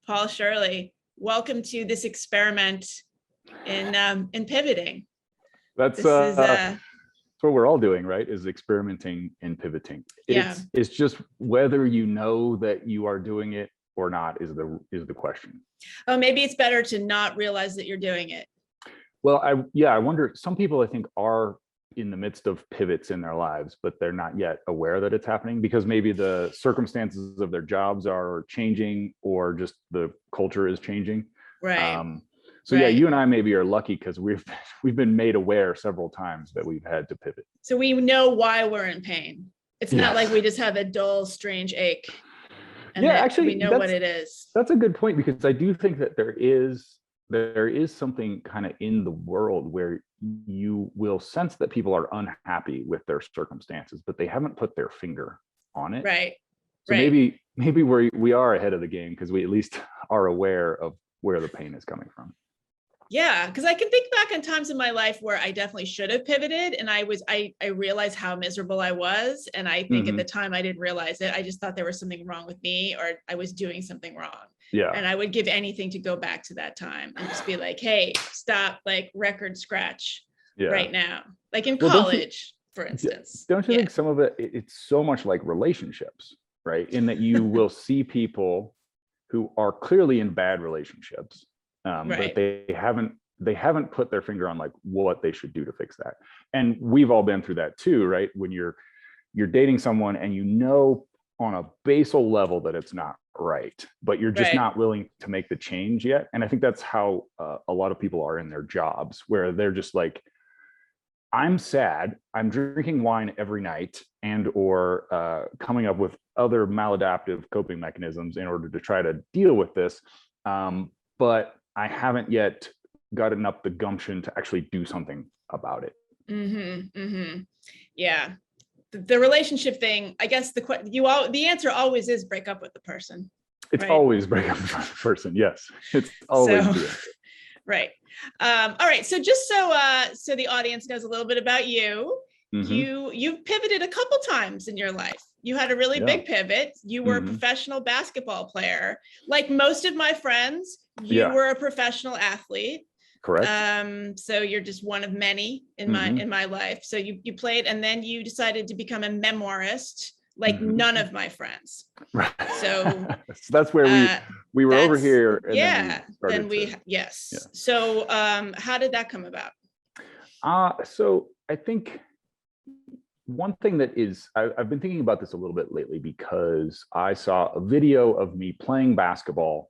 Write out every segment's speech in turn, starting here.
Paul Shirley. Welcome to this experiment in pivoting. That's what we're all doing, right? Is experimenting and pivoting. It's just whether you know that you are doing it or not is the question. Oh, maybe it's better to not realize that you're doing it. Well, I wonder, some people I think are in the midst of pivots in their lives, but they're not yet aware that it's happening because maybe the circumstances of their jobs are changing or just the culture is changing. Right. Yeah, you and I maybe are lucky because we've been made aware several times that we've had to pivot. So we know why we're in pain. It's not like we just have a dull, strange ache. And actually, we know what it is. That's a good point, because I do think that there is something kind of in the world where you will sense that people are unhappy with their circumstances, but they haven't put their finger on it. Right. So maybe we are ahead of the game because we at least are aware of where the pain is coming from. Yeah, because I can think back on times in my life where I definitely should have pivoted, and I realized how miserable I was, and I think at the time I didn't realize it. I just thought there was something wrong with me, or I was doing something wrong. Yeah. And I would give anything to go back to that time and just be like, hey, stop, like record scratch right now. Like in college, for instance. Don't you think some of it's so much like relationships, right? In that you will see people who are clearly in bad relationships, but they haven't put their finger on like what they should do to fix that. And we've all been through that too, right? When you're dating someone and you know on a basal level that it's not right, but you're just not willing to make the change yet. And I think that's how a lot of people are in their jobs, where they're just like, I'm sad, I'm drinking wine every night, and or coming up with other maladaptive coping mechanisms in order to try to deal with this. But I haven't yet gotten up the gumption to actually do something about it. Yeah. The relationship thing, I guess the answer always is break up with the person. It's always break up with the person. Yes, it's always the answer. Right. All right. So just so the audience knows a little bit about you, you've pivoted a couple times in your life. You had a really big pivot. You were a professional basketball player. Like most of my friends, you were a professional athlete. Correct. So you're just one of many in my life. So you played, and then you decided to become a memoirist, like none of my friends. Right. So that's where we were over here. And So how did that come about? So I think one thing that is, I've been thinking about this a little bit lately, because I saw a video of me playing basketball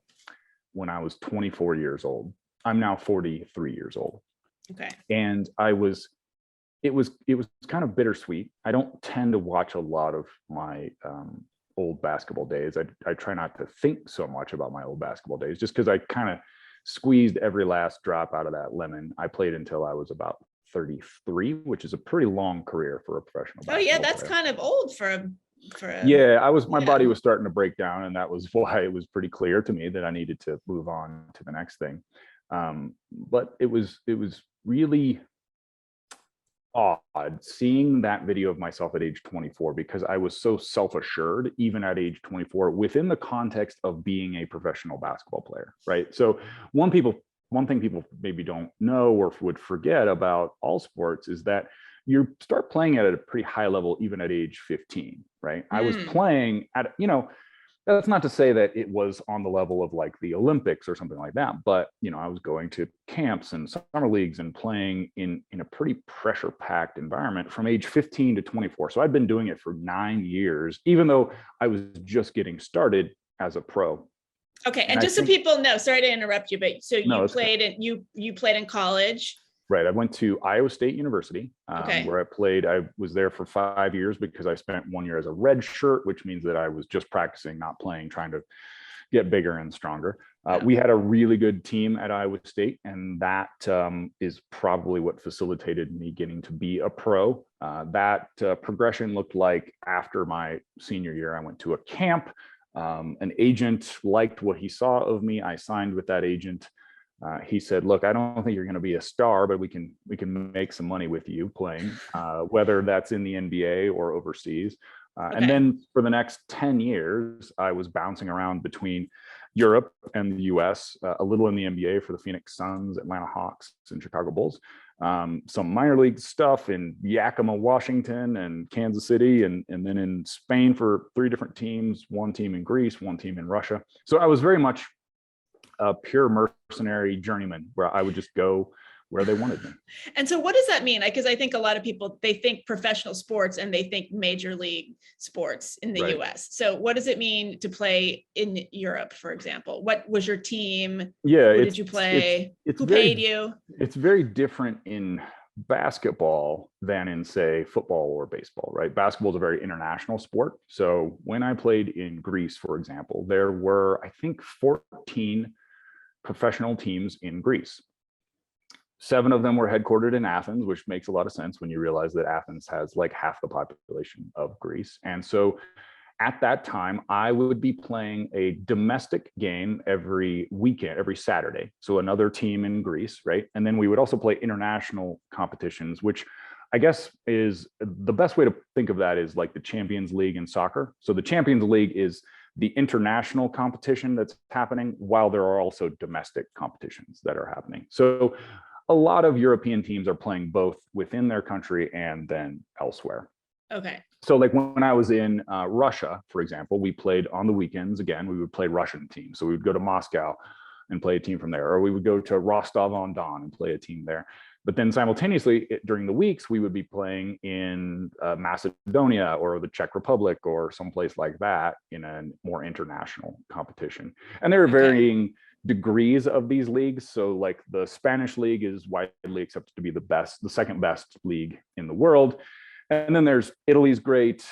when I was 24 years old. I'm now 43 years old. Okay. And it was kind of bittersweet. I don't tend to watch a lot of my old basketball days. I try not to think so much about my old basketball days, just because I kind of squeezed every last drop out of that lemon. I played until I was about 33, which is a pretty long career for a professional basketball player. That's kind of old for a my body was starting to break down, and that was why it was pretty clear to me that I needed to move on to the next thing. But it was really odd seeing that video of myself at age 24, because I was so self-assured even at age 24 within the context of being a professional basketball player, right? So one thing people maybe don't know or would forget about all sports is that you start playing at a pretty high level even at age 15, right? I was playing at, that's not to say that it was on the level of like the Olympics or something like that, but I was going to camps and summer leagues and playing in a pretty pressure-packed environment from age 15 to 24. So I'd been doing it for 9 years, even though I was just getting started as a pro. Okay, and just so people know, sorry to interrupt you, but so you played in college. Right. I went to Iowa State University, where I played. I was there for 5 years because I spent 1 year as a red shirt, which means that I was just practicing, not playing, trying to get bigger and stronger. We had a really good team at Iowa State, and that is probably what facilitated me getting to be a pro. That progression looked like after my senior year, I went to a camp. An agent liked what he saw of me. I signed with that agent. He said, look, I don't think you're going to be a star, but we can make some money with you playing, whether that's in the NBA or overseas. And then for the next 10 years, I was bouncing around between Europe and the US, a little in the NBA for the Phoenix Suns, Atlanta Hawks, and Chicago Bulls. Some minor league stuff in Yakima, Washington, and Kansas City, and then in Spain for 3 different teams, 1 team in Greece, 1 team in Russia. So I was very much a pure mercenary journeyman where I would just go where they wanted me. And so what does that mean? Because I think a lot of people, they think professional sports and they think major league sports in the US. So what does it mean to play in Europe, for example? What was your team? Yeah. Who did you play? Who paid you? It's very different in basketball than in, say, football or baseball, right? Basketball is a very international sport. So when I played in Greece, for example, there were, I think, 14 professional teams in Greece. 7 of them were headquartered in Athens, which makes a lot of sense when you realize that Athens has like half the population of Greece. And so at that time, I would be playing a domestic game every weekend, every Saturday. So another team in Greece, right? And then we would also play international competitions, which I guess is the best way to think of that is like the Champions League in soccer. So the Champions League is the international competition that's happening while there are also domestic competitions that are happening. So a lot of European teams are playing both within their country and then elsewhere. Okay. So like when I was in Russia, for example, we played on the weekends. Again, we would play Russian teams. So we would go to Moscow and play a team from there, or we would go to Rostov-on-Don and play a team there. But then simultaneously during the weeks, we would be playing in Macedonia or the Czech Republic or someplace like that in a more international competition. And there are varying degrees of these leagues. So like the Spanish league is widely accepted to be the second best league in the world. And then there's Italy's great.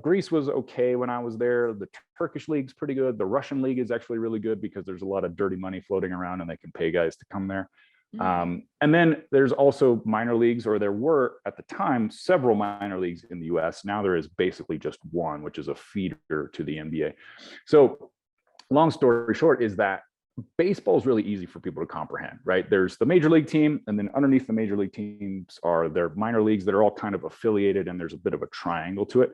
Greece was okay when I was there. The Turkish league's pretty good. The Russian league is actually really good because there's a lot of dirty money floating around and they can pay guys to come there. And then there's also minor leagues, or there were at the time several minor leagues in the US. Now there is basically just one, which is a feeder to the NBA. So long story short is that baseball is really easy for people to comprehend, right? There's the major league team, and then underneath the major league teams are their minor leagues that are all kind of affiliated, and there's a bit of a triangle to it.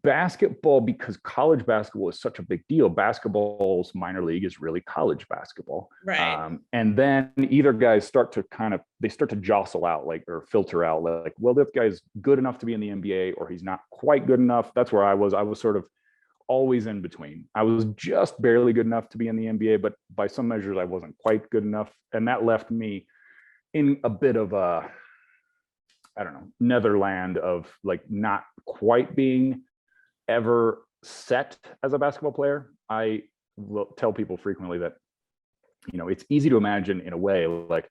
Basketball, because college basketball is such a big deal, basketball's minor league is really college basketball. Right. And then either guys start to jostle out, like, or filter out, like, well, this guy's good enough to be in the NBA, or he's not quite good enough. That's where I was sort of always in between. I was just barely good enough to be in the NBA, but by some measures, I wasn't quite good enough. And that left me in a bit of a, I don't know, netherland of like not quite being ever set as a basketball player. I will tell people frequently that, you know, it's easy to imagine in a way like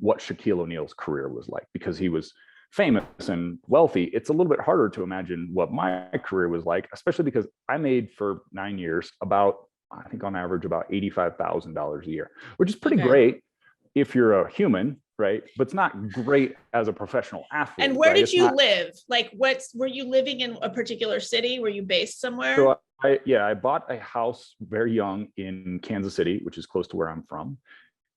what Shaquille O'Neal's career was like because he was famous and wealthy. It's a little bit harder to imagine what my career was like, especially because I made for 9 years about, I think on average, about $85,000 a year, which is pretty great if you're a human, right? But it's not great as a professional athlete. And where did you live? Like, were you living in a particular city? Were you based somewhere? So I bought a house very young in Kansas City, which is close to where I'm from.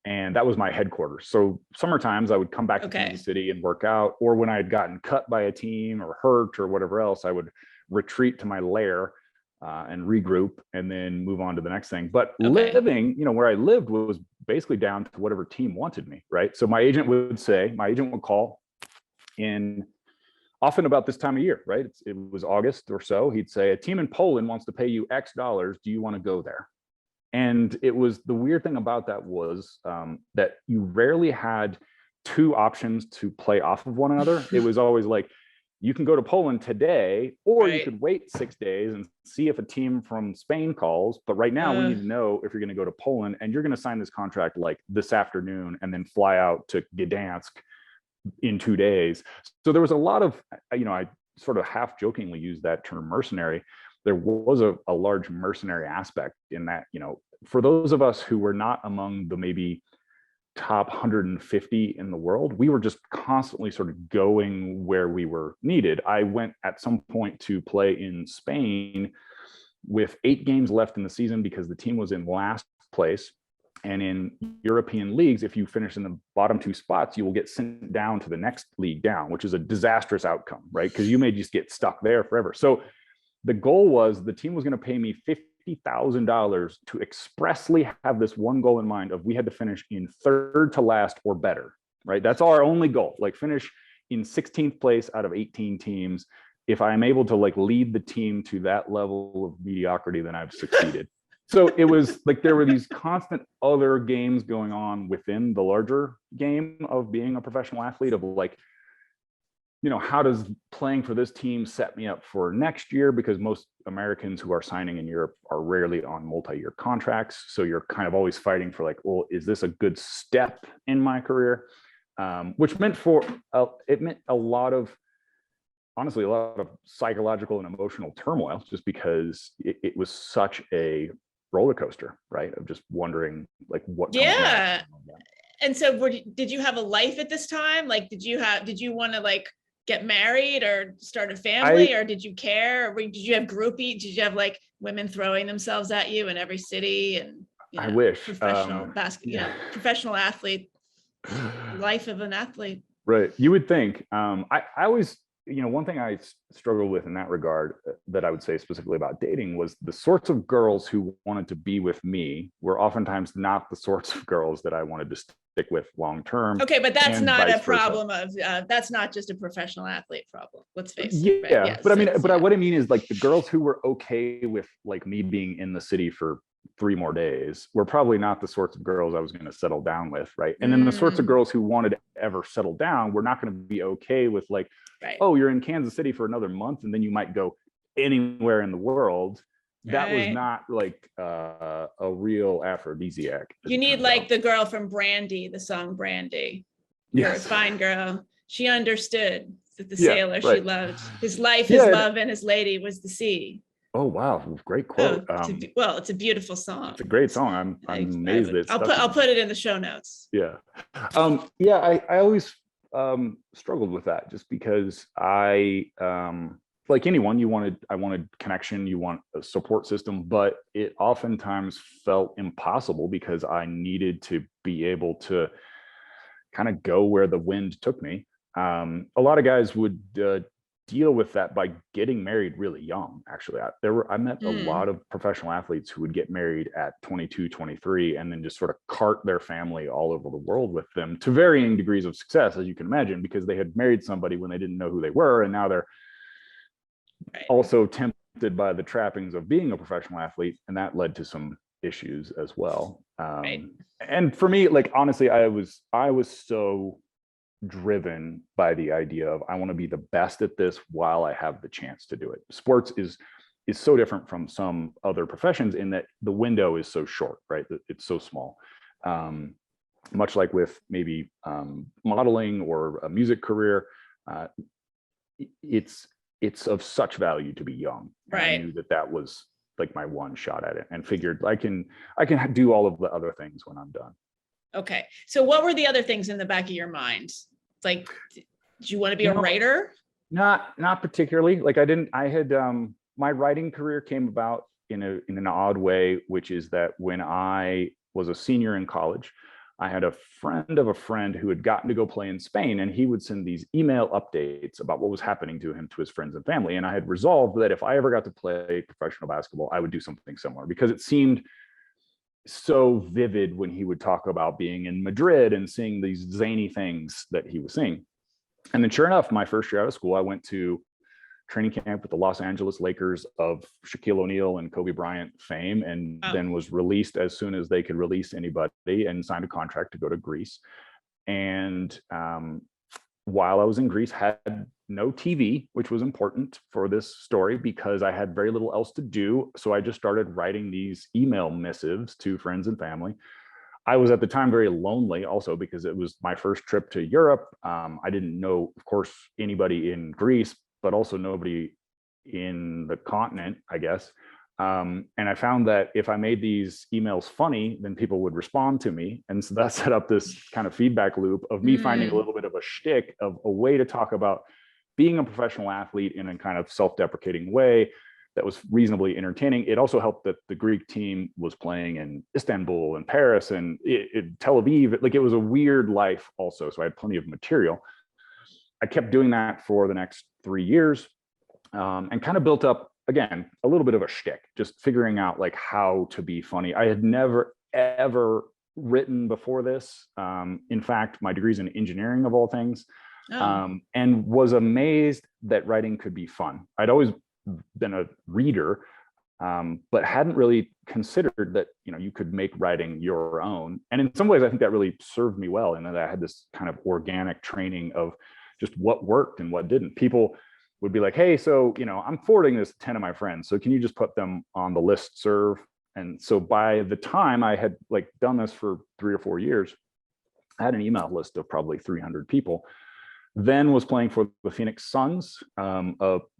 And that was my headquarters. So summer times I would come back to Kansas City and work out, or when I had gotten cut by a team or hurt or whatever else, I would retreat to my lair and regroup and then move on to the next thing. But living, you know, where I lived was basically down to whatever team wanted me, right? So my agent would call in often about this time of year, right? It was August or so. He'd say, a team in Poland wants to pay you X dollars. Do you want to go there? And it was, the weird thing about that was that you rarely had 2 options to play off of one another. It was always like, you can go to Poland today, or you could wait 6 days and see if a team from Spain calls. But right now we need to know if you're going to go to Poland, and you're going to sign this contract like this afternoon and then fly out to Gdansk in 2 days. So there was a lot of, you know, I sort of half jokingly used that term mercenary. There was a large mercenary aspect in that, you know, for those of us who were not among the maybe top 150 in the world, we were just constantly sort of going where we were needed. I went at some point to play in Spain with 8 games left in the season because the team was in last place. And in European leagues, if you finish in the bottom 2 spots, you will get sent down to the next league down, which is a disastrous outcome, right? Because you may just get stuck there forever. So the goal was the team was going to pay me $50,000 to expressly have this one goal in mind of we had to finish in third to last or better, right? That's our only goal, like finish in 16th place out of 18 teams. If I'm able to like lead the team to that level of mediocrity, then I've succeeded. So it was like there were these constant other games going on within the larger game of being a professional athlete of like, you know, how does playing for this team set me up for next year? Because most Americans who are signing in Europe are rarely on multi-year contracts. So you're kind of always fighting for like, well, is this a good step in my career? Which meant it meant honestly, a lot of psychological and emotional turmoil, just because it was such a roller coaster, right? Of just wondering like what. Yeah. And so did you have a life at this time? Like, did you want to like get married or start a family, or did you care? Or did you have groupie? Did you have like women throwing themselves at you in every city? And I wish professional professional athlete, life of an athlete. Right. You would think. I always, one thing I struggled with in that regard that I would say specifically about dating was the sorts of girls who wanted to be with me were oftentimes not the sorts of girls that I wanted to stick with long term. Okay, but that's not a problem of that's not just a professional athlete problem. Let's face it. Yeah, right? Yeah, but what I mean is like the girls who were okay with like me being in the city for 3 more days were probably not the sorts of girls I was going to settle down with, right? And then the sorts of girls who wanted to ever settle down were not going to be okay with like, right. Oh, you're in Kansas City for another month and then you might go anywhere in the world. That was not like a real aphrodisiac. You need like the girl from Brandy, the song Brandy. You're a fine girl. She understood that the sailor she loved, his life, his love, and his lady was the sea. Oh wow, great quote. It's a beautiful song. It's a great song. I'm amazed that I'll put it in the show notes. Yeah. I always struggled with that just because I like anyone, I wanted connection, you want a support system, but it oftentimes felt impossible because I needed to be able to kind of go where the wind took me. A lot of guys would deal with that by getting married really young. Actually, I met a lot of professional athletes who would get married at 22, 23, and then just sort of cart their family all over the world with them to varying degrees of success, as you can imagine, because they had married somebody when they didn't know who they were, and now they're also tempted by the trappings of being a professional athlete, and that led to some issues as well. And for me, like honestly, I was so driven by the idea of I want to be the best at this while I have the chance to do it. Sports is so different from some other professions in that the window is so short, right? It's so small. Much like with maybe modeling or a music career, it's of such value to be young. Right. I knew that was like my one shot at it, and figured I can do all of the other things when I'm done. Okay. So what were the other things in the back of your mind? Like, did you want to be a writer? Not particularly. Like I had my writing career came about in an odd way, which is that when I was a senior in college, I had a friend of a friend who had gotten to go play in Spain, and he would send these email updates about what was happening to him to his friends and family. And I had resolved that if I ever got to play professional basketball, I would do something similar, because it seemed so vivid when he would talk about being in Madrid and seeing these zany things that he was seeing. And then sure enough, my first year out of school, I went to training camp with the Los Angeles Lakers of Shaquille O'Neal and Kobe Bryant fame, and then was released as soon as they could release anybody, and signed a contract to go to Greece. And while I was in Greece, had no TV, which was important for this story because I had very little else to do. So I just started writing these email missives to friends and family. I was at the time very lonely also because it was my first trip to Europe. I didn't know, of course, anybody in Greece, but also nobody in the continent, I guess. And I found that if I made these emails funny, then people would respond to me. And so that set up this kind of feedback loop of me finding a little bit of a shtick, of a way to talk about being a professional athlete in a kind of self-deprecating way that was reasonably entertaining. It also helped that the Greek team was playing in Istanbul and Paris and Tel Aviv. Like, it was a weird life also. So I had plenty of material. I kept doing that for the next 3 years and kind of built up again, a little bit of a shtick, just figuring out like how to be funny. I had never, ever written before this. In fact, my degree's in engineering of all things, and was amazed that writing could be fun. I'd always been a reader, but hadn't really considered that, you could make writing your own. And in some ways, I think that really served me well, in that I had this kind of organic training of just what worked and what didn't. People would be like, hey, so, I'm forwarding this to 10 of my friends, so can you just put them on the list serve? And so by the time I had like done this for 3 or 4 years, I had an email list of probably 300 people. Then was playing for the Phoenix Suns.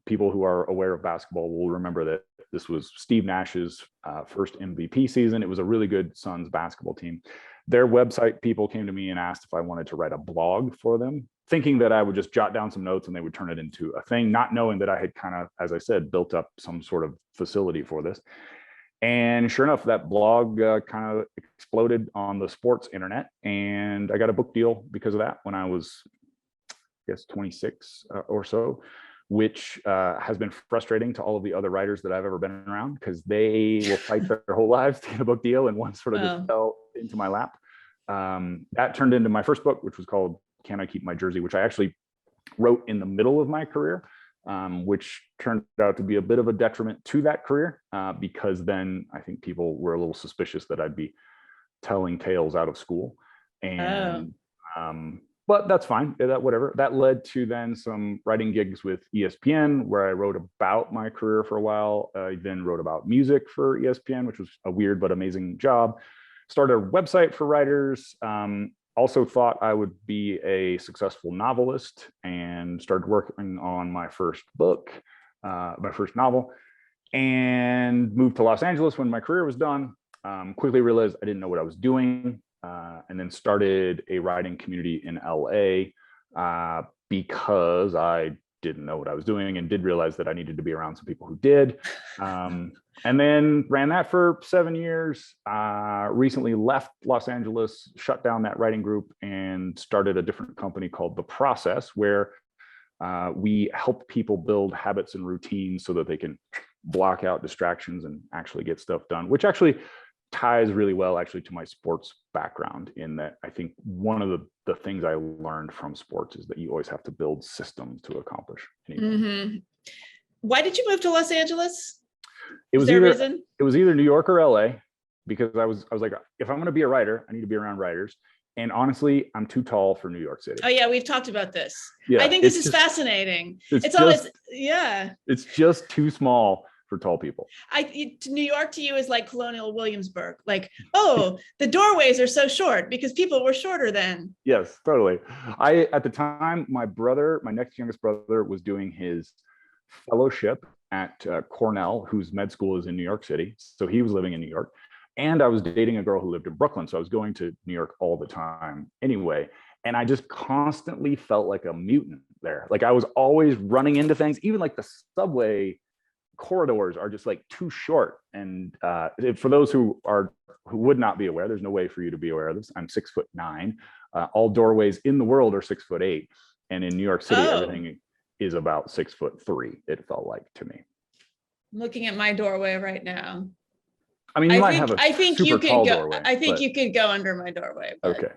People who are aware of basketball will remember that this was Steve Nash's first MVP season. It was a really good Suns basketball team. Their website people came to me and asked if I wanted to write a blog for them, thinking that I would just jot down some notes and they would turn it into a thing, not knowing that I had kind of, as I said, built up some sort of facility for this. And sure enough, that blog kind of exploded on the sports internet, and I got a book deal because of that when I was, I guess, 26 or so, which has been frustrating to all of the other writers that I've ever been around, because they will fight their whole lives to get a book deal, and one sort of just fell into my lap. That turned into my first book, which was called Can I Keep My Jersey, which I actually wrote in the middle of my career, which turned out to be a bit of a detriment to that career, because then I think people were a little suspicious that I'd be telling tales out of school. And but that's fine. Whatever. That led to then some writing gigs with ESPN, where I wrote about my career for a while. I then wrote about music for ESPN, which was a weird but amazing job. Started a website for writers. Also thought I would be a successful novelist, and started working on my first book, my first novel, and moved to Los Angeles when my career was done. Quickly realized I didn't know what I was doing. And then started a writing community in LA because I didn't know what I was doing, and did realize that I needed to be around some people who did. And then ran that for 7 years, recently left Los Angeles, shut down that writing group, and started a different company called The Process, where we help people build habits and routines so that they can block out distractions and actually get stuff done, which actually ties really well actually to my sports background, in that I think one of the things I learned from sports is that you always have to build systems to accomplish anything. Mm-hmm. Why did you move to Los Angeles? It was either New York or LA, because I was like, if I'm going to be a writer, I need to be around writers. And honestly, I'm too tall for New York City. Oh yeah, we've talked about this. Yeah, I think this is fascinating. It's just too small for tall people. New York to you is like Colonial Williamsburg. Like, oh, the doorways are so short because people were shorter then. Yes, totally. At the time, my next youngest brother was doing his fellowship at Cornell, whose med school is in New York City. So he was living in New York. And I was dating a girl who lived in Brooklyn. So I was going to New York all the time anyway. And I just constantly felt like a mutant there. Like I was always running into things, even like the subway corridors are just like too short. And for those who would not be aware, there's no way for you to be aware of this. I'm 6'9". All doorways in the world are 6'8". And in New York City, everything is about 6'3", it felt like to me. I'm looking at my doorway right now. I mean, I think you could go doorway, you could go under my doorway. But, okay.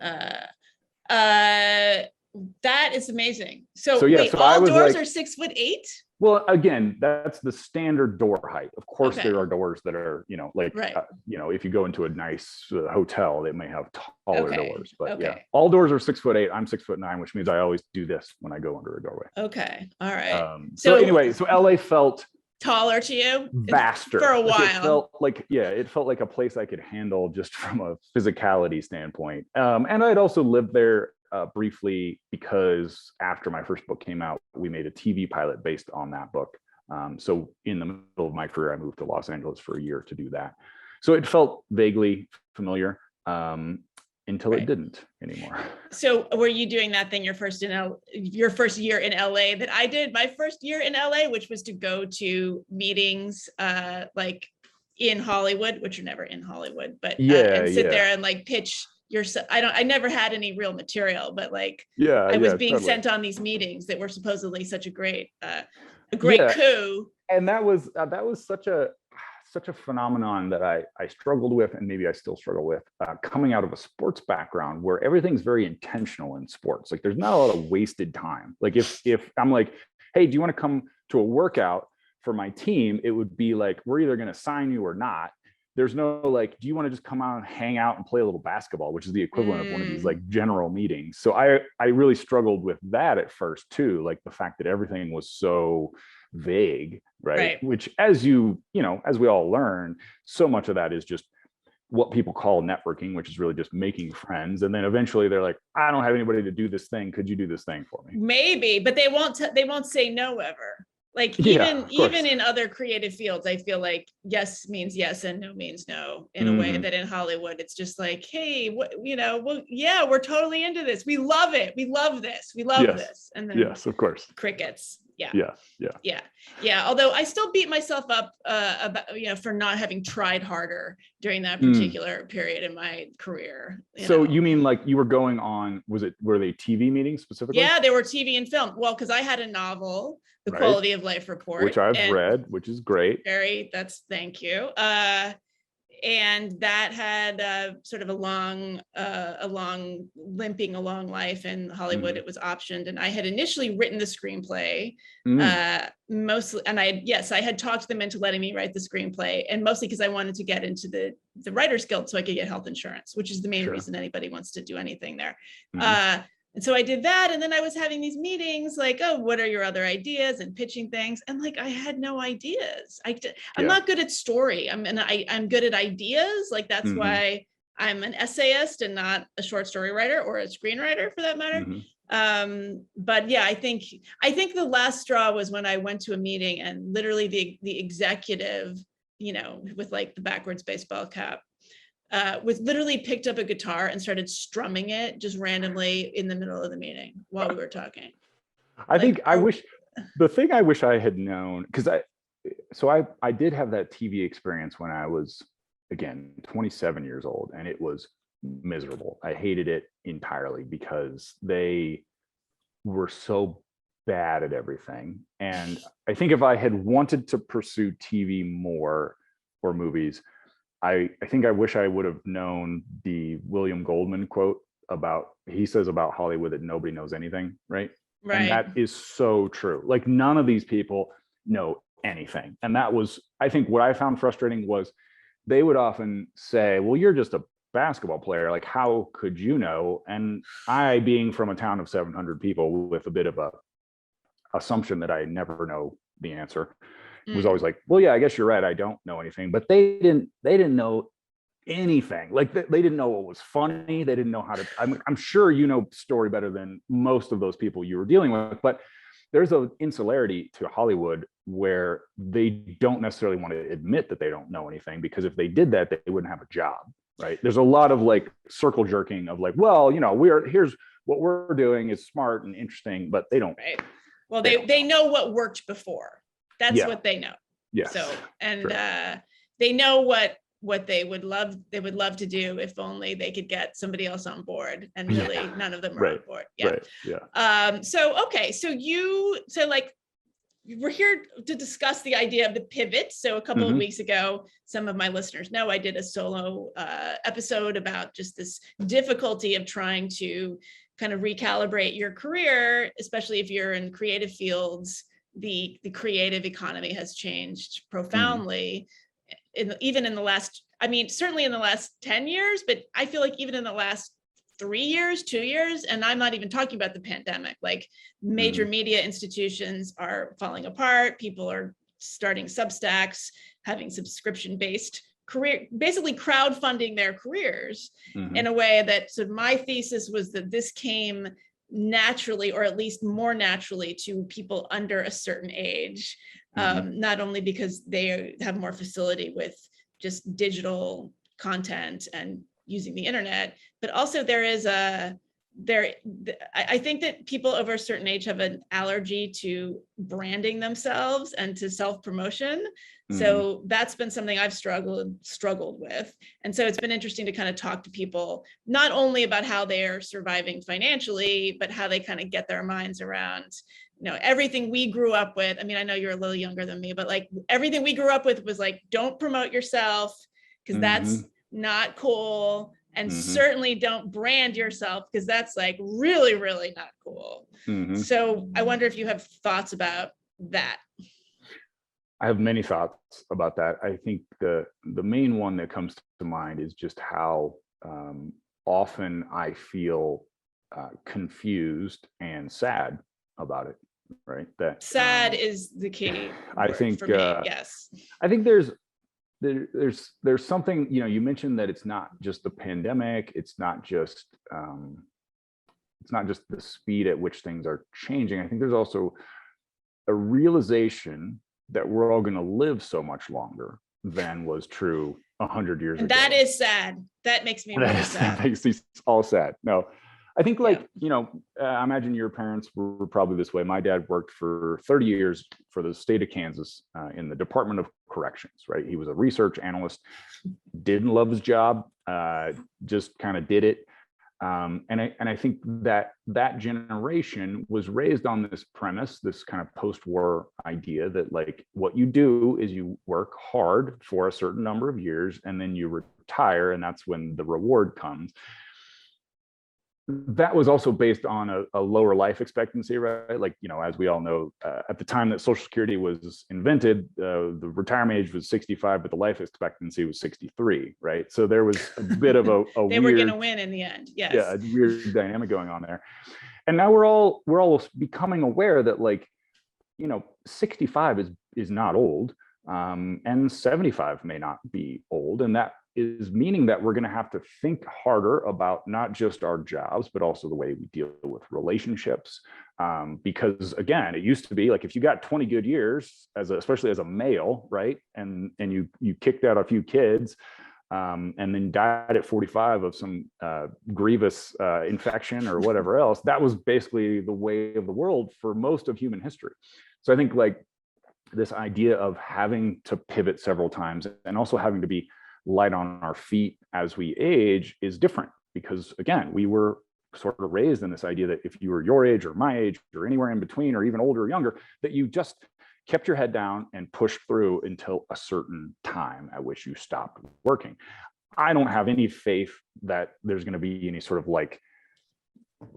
That is amazing. So wait, all doors are 6'8"? Well, again, that's the standard door height. Of course, there are doors that are, if you go into a nice hotel, they may have taller doors. But yeah, all doors are 6'8". I'm 6'9", which means I always do this when I go under a doorway. Okay, all right. So anyway, so LA felt taller to you, vaster for a while. It felt like a place I could handle just from a physicality standpoint. And I'd also lived there briefly because after my first book came out, we made a TV pilot based on that book. So in the middle of my career, I moved to Los Angeles for a year to do that. So it felt vaguely familiar until it didn't anymore. So were you doing that thing your first year in LA that I did? My first year in LA, which was to go to meetings like in Hollywood, which are never in Hollywood, but and sit there and like pitch yourself. I never had any real material, but like I was being sent on these meetings that were supposedly such a great a great coup. And that was such a phenomenon that I struggled with, and maybe I still struggle with, coming out of a sports background where everything's very intentional in sports. Like there's not a lot of wasted time. Like if I'm like, hey, do you want to come to a workout for my team? It would be like, we're either going to sign you or not. There's no like, do you want to just come out and hang out and play a little basketball, which is the equivalent of one of these like general meetings. So I really struggled with that at first too. Like the fact that everything was so vague, right? Which as as we all learn, so much of that is just what people call networking, which is really just making friends. And then eventually they're like, I don't have anybody to do this thing. Could you do this thing for me? Maybe, but they won't say no ever. Like even in other creative fields, I feel like yes means yes and no means no in a way that in Hollywood, it's just like, hey, we're totally into this. We love it. We love this. We love this. And then yes, of course. Crickets. Yeah. Although I still beat myself up about for not having tried harder during that particular period in my career. So you mean like you were going on? Were they TV meetings specifically? Yeah, they were TV and film. Well, because I had a novel, The Quality of Life Report, which I've read, which is great. Thank you. And that had sort of a long limping along life in Hollywood. It was optioned, and I had initially written the screenplay mostly, and I had talked them into letting me write the screenplay, and mostly because I wanted to get into the Writers Guild so I could get health insurance, which is the main reason anybody wants to do anything there. And so I did that, and then I was having these meetings like, oh, what are your other ideas, and pitching things, and like I had no ideas. I'm not good at story. I'm good at ideas. Like that's why I'm an essayist and not a short story writer or a screenwriter for that matter. But yeah, I think the last straw was when I went to a meeting and literally the executive, with like the backwards baseball cap, was literally picked up a guitar and started strumming it just randomly in the middle of the meeting while we were talking. I wish I had known, because I did have that TV experience when I was, again, 27 years old, and it was miserable. I hated it entirely because they were so bad at everything. And I think if I had wanted to pursue TV more or movies, I think I wish I would have known the William Goldman quote he says about Hollywood that nobody knows anything, right? And that is so true. Like none of these people know anything. And that was, I think what I found frustrating was they would often say, well, you're just a basketball player. Like, how could you know? And I, being from a town of 700 people with a bit of a assumption that I never know the answer, was always like, well, yeah, I guess you're right. I don't know anything. But they didn't know anything. Like they didn't know what was funny. They didn't know how to, I'm sure you know story better than most of those people you were dealing with, but there's an insularity to Hollywood where they don't necessarily want to admit that they don't know anything, because if they did that, they wouldn't have a job, right? There's a lot of like circle jerking of like, well, here's what we're doing is smart and interesting, but they don't. Right. Well, they know what worked before. That's what they know. Yes. So, and they know what they would love to do if only they could get somebody else on board, and really none of them are on board. So like we're here to discuss the idea of the pivot. So a couple of weeks ago, some of my listeners know I did a solo episode about just this difficulty of trying to kind of recalibrate your career, especially if you're in creative fields. The creative economy has changed profoundly, even in the last, certainly in the last 10 years, but I feel like even in the last 3 years, 2 years, and I'm not even talking about the pandemic, like major media institutions are falling apart. People are starting Substacks, having subscription-based career, basically crowdfunding their careers in a way that, so my thesis was that this came naturally, or at least more naturally, to people under a certain age, not only because they have more facility with just digital content and using the internet, but also there is a I think that people over a certain age have an allergy to branding themselves and to self-promotion. So that's been something I've struggled with. And so it's been interesting to kind of talk to people, not only about how they're surviving financially, but how they kind of get their minds around, everything we grew up with. I mean, I know you're a little younger than me, but like everything we grew up with was like, don't promote yourself because that's not cool. And certainly don't brand yourself because that's like really, really not cool. So I wonder if you have thoughts about that. I have many thoughts about that. I think the main one that comes to mind is just how often I feel confused and sad about it. Right. That sad is the key. I think for me, yes. I think there's something, you mentioned that it's not just the pandemic. It's not just the speed at which things are changing. I think there's also a realization that we're all going to live so much longer than was true 100 years ago. That is sad. That makes me really sad. That makes me all sad. No, I think I imagine your parents were probably this way. My dad worked for 30 years for the state of Kansas in the Department of Corrections, right? He was a research analyst, didn't love his job, just kind of did it. And I think that generation was raised on this premise, this kind of post-war idea that like what you do is you work hard for a certain number of years and then you retire, and that's when the reward comes. That was also based on a lower life expectancy, right? Like, as we all know, at the time that Social Security was invented, the retirement age was 65, but the life expectancy was 63, right? So there was a bit of a they were going to win in the end. Yes. Yeah, a weird dynamic going on there. And now we're all becoming aware that 65 is not old, and 75 may not be old, and that is meaning that we're going to have to think harder about not just our jobs, but also the way we deal with relationships. Because again, it used to be like if you got 20 good years, especially as a male, right, and you kicked out a few kids, and then died at 45 of some grievous infection or whatever else, that was basically the way of the world for most of human history. So I think this idea of having to pivot several times and also having to be light on our feet as we age is different, because again, we were sort of raised in this idea that if you were your age or my age or anywhere in between or even older or younger, that you just kept your head down and pushed through until a certain time at which you stopped working. I don't have any faith that there's going to be any sort of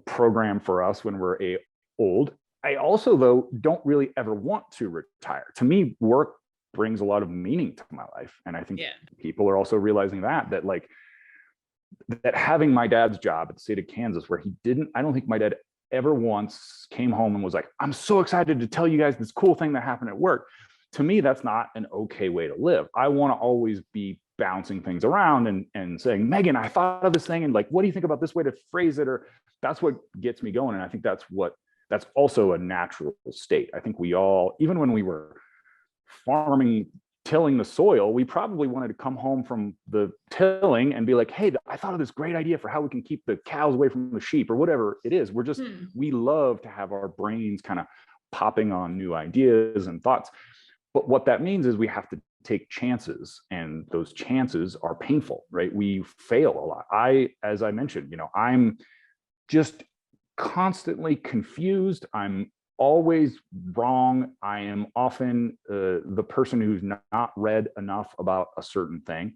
program for us when we're old. I also, though, don't really ever want to retire. To me, work brings a lot of meaning to my life. And I think people are also realizing that having my dad's job at the state of Kansas, where I don't think my dad ever once came home and was like, I'm so excited to tell you guys this cool thing that happened at work. To me, that's not an okay way to live. I want to always be bouncing things around and saying, Meghan, I thought of this thing. And what do you think about this way to phrase it? Or that's what gets me going. And I think that's also a natural state. I think we all, even when we were farming, tilling the soil, we probably wanted to come home from the tilling and be like, hey, I thought of this great idea for how we can keep the cows away from the sheep or whatever it is. We're just, we love to have our brains kind of popping on new ideas and thoughts. But what that means is we have to take chances, and those chances are painful, right? We fail a lot. As I mentioned, I'm just constantly confused. I'm always wrong. I am often the person who's not read enough about a certain thing.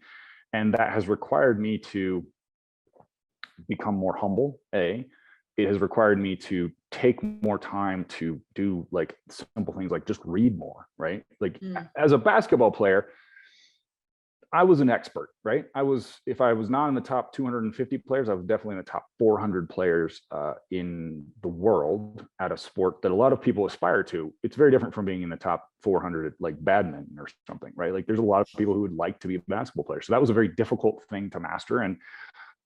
And that has required me to become more humble. It has required me to take more time to do simple things like just read more, right? As a basketball player, I was an expert, right? If I was not in the top 250 players, I was definitely in the top 400 players in the world at a sport that a lot of people aspire to. It's very different from being in the top 400 at badminton or something, right? There's a lot of people who would like to be a basketball player. So that was a very difficult thing to master. And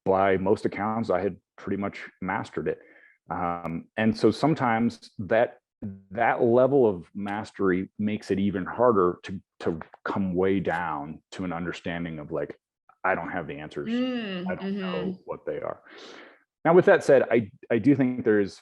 by most accounts, I had pretty much mastered it. And so sometimes that level of mastery makes it even harder to come way down to an understanding of I don't have the answers. I don't know what they are. Now, with that said, I do think there's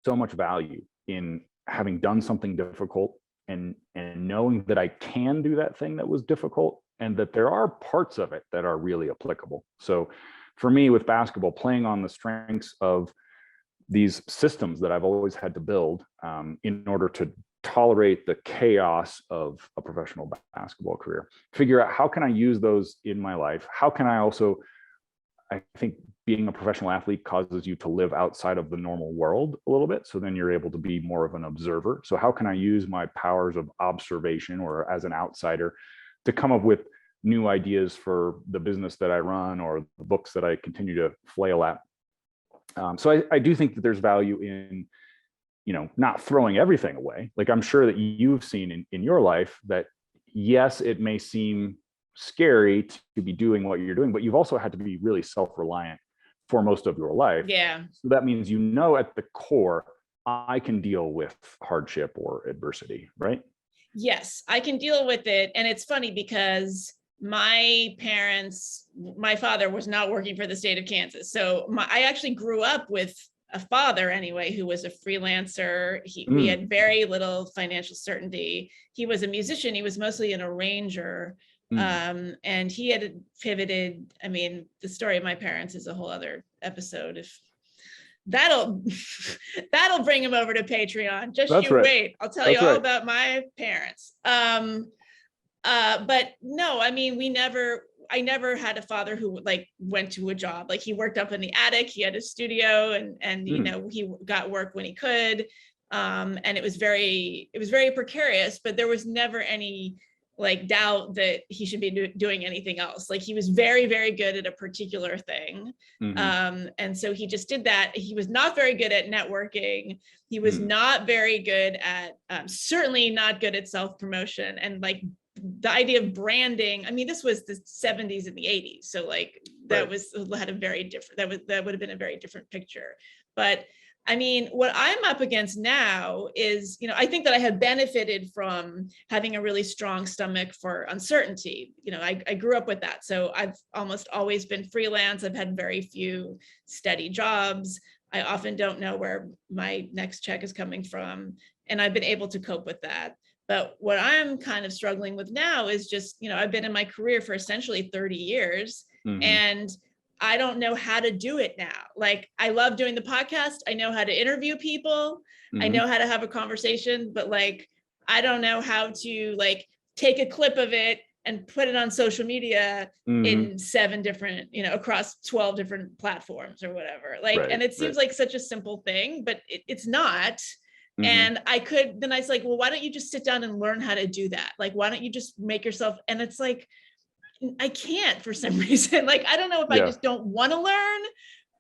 so much value in having done something difficult and knowing that I can do that thing that was difficult, and that there are parts of it that are really applicable. So for me with basketball, playing on the strengths of these systems that I've always had to build in order to tolerate the chaos of a professional basketball career, figure out how can I use those in my life? How can I also, I think being a professional athlete causes you to live outside of the normal world a little bit. So then you're able to be more of an observer. So how can I use my powers of observation or as an outsider to come up with new ideas for the business that I run or the books that I continue to flail at? So I do think that there's value in, not throwing everything away. Like I'm sure that you've seen in your life that, yes, it may seem scary to be doing what you're doing, but you've also had to be really self-reliant for most of your life. Yeah. So that means, at the core, I can deal with hardship or adversity, right? Yes, I can deal with it. And it's funny because my father was not working for the state of Kansas. So I actually grew up with a father anyway, who was a freelancer. We had very little financial certainty. He was a musician. He was mostly an arranger. And he had pivoted. I mean, the story of my parents is a whole other episode. If that'll bring him over to Patreon. Just That's you right. Wait. I'll tell That's you all right. About my parents. But no, I mean, I never had a father who went to a job. Like he worked up in the attic, he had a studio and he got work when he could. And it was very precarious, but there was never any doubt that he should be doing anything else. Like he was very, very good at a particular thing. And so he just did that. He was not very good at networking. He was not very good at, certainly not good at self-promotion and the idea of branding. I mean, this was the 70s and the 80s. So that would have been a very different picture. But I mean, what I'm up against now is, I think that I have benefited from having a really strong stomach for uncertainty. I grew up with that. So I've almost always been freelance. I've had very few steady jobs. I often don't know where my next check is coming from. And I've been able to cope with that. But what I'm kind of struggling with now is just, I've been in my career for essentially 30 years and I don't know how to do it now. I love doing the podcast. I know how to interview people. I know how to have a conversation, but I don't know how to take a clip of it and put it on social media in 7 different, across 12 different platforms or whatever. And it seems like such a simple thing, but it's not. And I was like, well, why don't you just sit down and learn how to do that? Why don't you just make yourself, and it's I can't for some reason. I don't know if I just don't want to learn,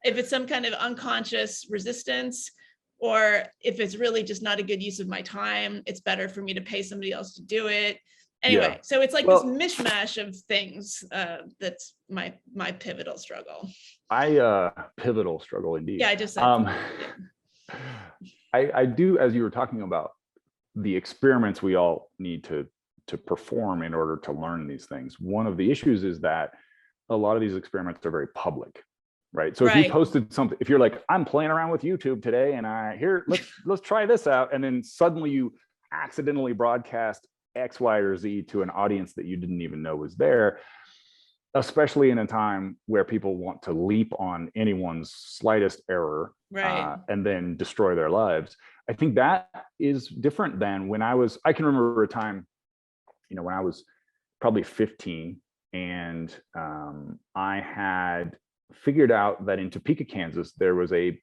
if it's some kind of unconscious resistance, or if it's really just not a good use of my time. It's better for me to pay somebody else to do it. Anyway, so it's this mishmash of things. That's my pivotal struggle. Pivotal struggle indeed. Yeah, I just said I do, as you were talking about the experiments we all need to perform in order to learn these things. One of the issues is that a lot of these experiments are very public, right? So if you posted something, if you're like, I'm playing around with YouTube today and let's try this out. And then suddenly you accidentally broadcast X, Y, or Z to an audience that you didn't even know was there, especially in a time where people want to leap on anyone's slightest error and then destroy their lives. I think that is different than when I can remember a time, when I was probably 15 and I had figured out that in Topeka, Kansas, there was a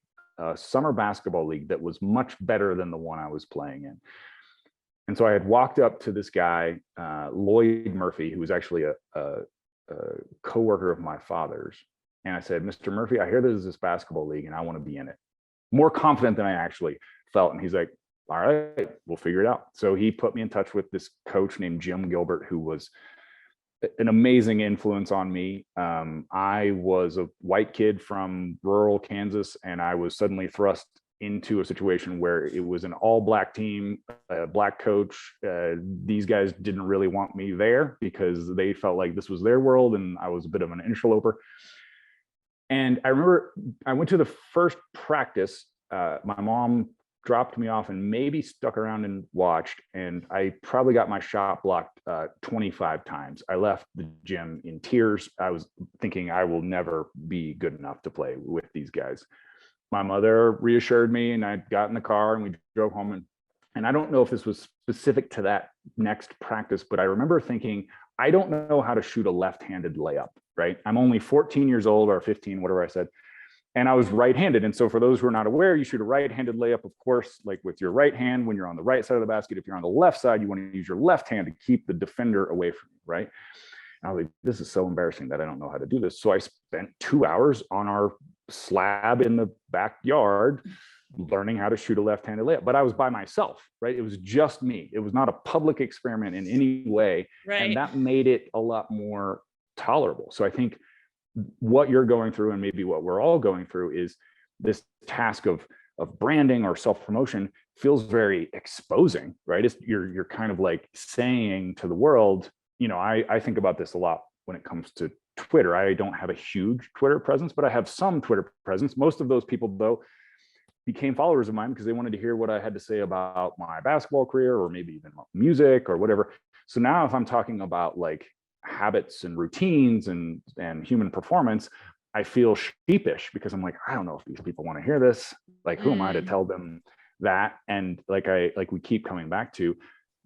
summer basketball league that was much better than the one I was playing in. And so I had walked up to this guy, Lloyd Murphy, who was actually a coworker of my father's. And I said, Mr. Murphy, I hear there's this basketball league and I want to be in it. More confident than I actually felt. And he's like, all right, we'll figure it out. So he put me in touch with this coach named Jim Gilbert, who was an amazing influence on me. I was a white kid from rural Kansas, and I was suddenly thrust into a situation where it was an all black team, a black coach. These guys didn't really want me there because they felt like this was their world and I was a bit of an interloper. And I remember I went to the first practice. My mom dropped me off and maybe stuck around and watched. And I probably got my shot blocked 25 times. I left the gym in tears. I was thinking I will never be good enough to play with these guys. My mother reassured me, and I got in the car and we drove home. And I don't know if this was specific to that next practice, but I remember thinking, I don't know how to shoot a left-handed layup, right? I'm only 14 years old, or 15, whatever I said. And I was right-handed. And so for those who are not aware, you shoot a right-handed layup, of course, like with your right hand when you're on the right side of the basket. If you're on the left side, you want to use your left hand to keep the defender away from you, right? And I was like, this is so embarrassing that I don't know how to do this. So I spent 2 hours on our slab in the backyard learning how to shoot a left-handed layup. But I was by myself, right? It was just me. It was not a public experiment in any way. Right. And that made it a lot more tolerable. So I think what you're going through, and maybe what we're all going through, is this task of branding or self-promotion feels very exposing, right? You're kind of like saying to the world, I think about this a lot when it comes to Twitter. I don't have a huge Twitter presence, but I have some Twitter presence. Most of those people, though, became followers of mine because they wanted to hear what I had to say about my basketball career, or maybe even music or whatever. So now if I'm talking about like habits and routines and human performance, I feel sheepish because I'm like, I don't know if these people want to hear this. Like, who am I to tell them that? And like we keep coming back to,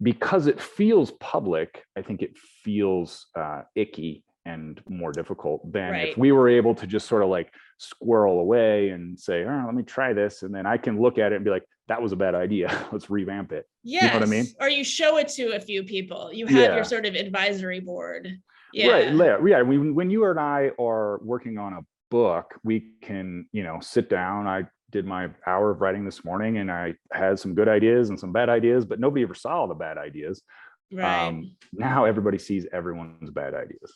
because it feels public, I think it feels icky and more difficult than if we were able to just sort of like squirrel away and say, oh, let me try this. And then I can look at it and be like, that was a bad idea. Let's revamp it. Yes. You know what I mean? Or you show it to a few people. You have your sort of advisory board. Yeah. Right. Yeah. When you and I are working on a book, we can, sit down. I did my hour of writing this morning and I had some good ideas and some bad ideas, but nobody ever saw the bad ideas. Right. Now everybody sees everyone's bad ideas.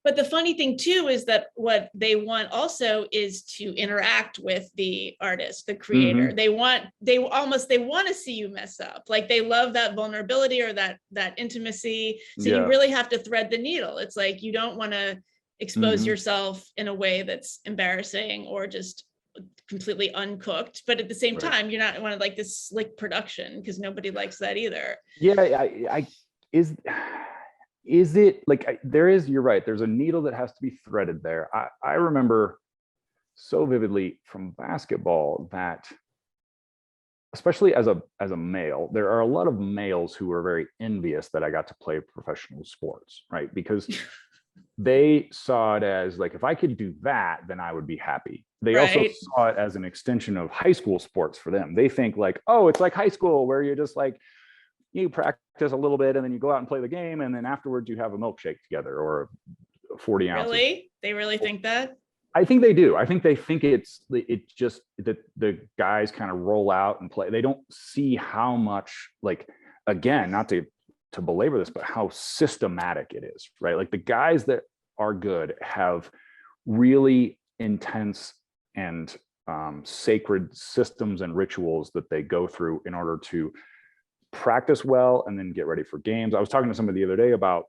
But the funny thing too is that what they want also is to interact with the artist, the creator. They want to see you mess up. Like they love that vulnerability or that intimacy. So you really have to thread the needle. It's like you don't want to expose yourself in a way that's embarrassing or just completely uncooked. But at the same time, you're not want like this slick production, because nobody likes that either. Yeah, is it like you're right, there's a needle that has to be threaded there. I remember so vividly from basketball that, especially as a male, there are a lot of males who are very envious that I got to play professional sports, right? Because they saw it as like, if I could do that, then I would be happy. They also saw it as an extension of high school sports for them. They think like, oh, it's like high school where you're just like, you practice a little bit and then you go out and play the game, and then afterwards you have a milkshake together or 40 ounces. Really? They really think that? I think they do. I think they think it's just that the guys kind of roll out and play. They don't see how much, like, again, not to belabor this, but how systematic it is, right? Like the guys that are good have really intense and sacred systems and rituals that they go through in order to practice well and then get ready for games. I was talking to somebody the other day about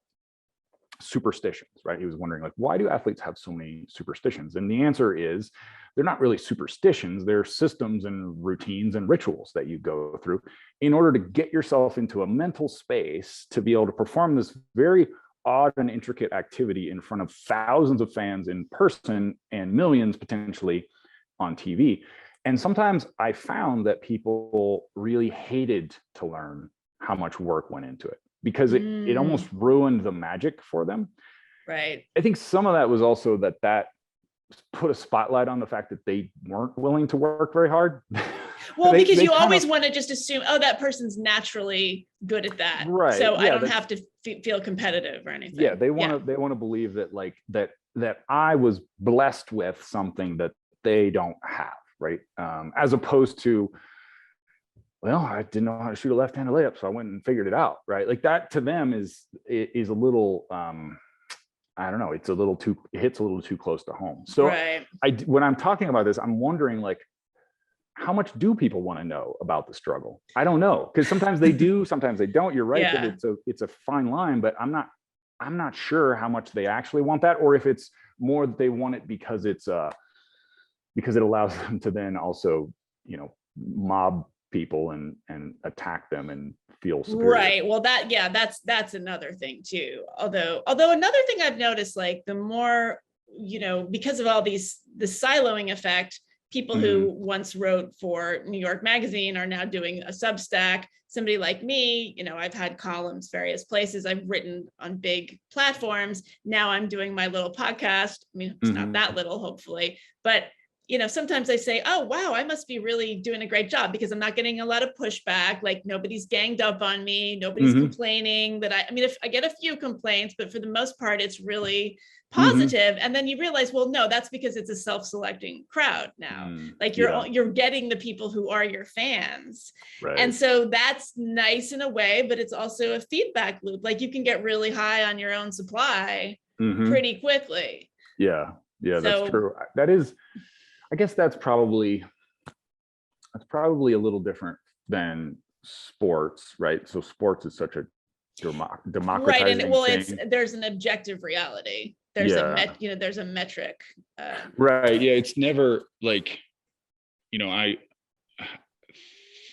superstitions, right? He was wondering, like, why do athletes have so many superstitions? And the answer is they're not really superstitions. They're systems and routines and rituals that you go through in order to get yourself into a mental space to be able to perform this very odd and intricate activity in front of thousands of fans in person and millions potentially on TV. And sometimes I found that people really hated to learn how much work went into it because it almost ruined the magic for them. Right. I think some of that was also that put a spotlight on the fact that they weren't willing to work very hard. Well, because you always want to just assume, oh, that person's naturally good at that. Right. So I don't have to feel competitive or anything. Yeah, they want to believe that like that I was blessed with something that they don't have. Right. As opposed to, well, I didn't know how to shoot a left-handed layup, so I went and figured it out. Right. Like that to them is a little, I don't know, it hits a little too close to home. So when I'm talking about this, I'm wondering, like, how much do people want to know about the struggle? I don't know. Because sometimes they do, sometimes they don't. You're right that it's a fine line, but I'm not sure how much they actually want that, or if it's more that they want it because it's because it allows them to then also, mob people and attack them and feel superior. Right. Well, that's another thing too. Although another thing I've noticed, like the more, because of all the siloing effect, people who once wrote for New York Magazine are now doing a Substack. Somebody like me, I've had columns various places. I've written on big platforms. Now I'm doing my little podcast. I mean, it's not that little, hopefully, but sometimes I say, oh, wow, I must be really doing a great job because I'm not getting a lot of pushback. Like nobody's ganged up on me. Nobody's complaining that I mean, if I get a few complaints, but for the most part, it's really positive. And then you realize, well, no, that's because it's a self-selecting crowd now. Like you're getting the people who are your fans. Right. And so that's nice in a way, but it's also a feedback loop. Like you can get really high on your own supply pretty quickly. Yeah, that's true. That is, I guess that's probably a little different than sports, right? So sports is such a democratizing right, and well, thing. there's an objective reality. There's there's a metric. Right. Yeah. It's never like, I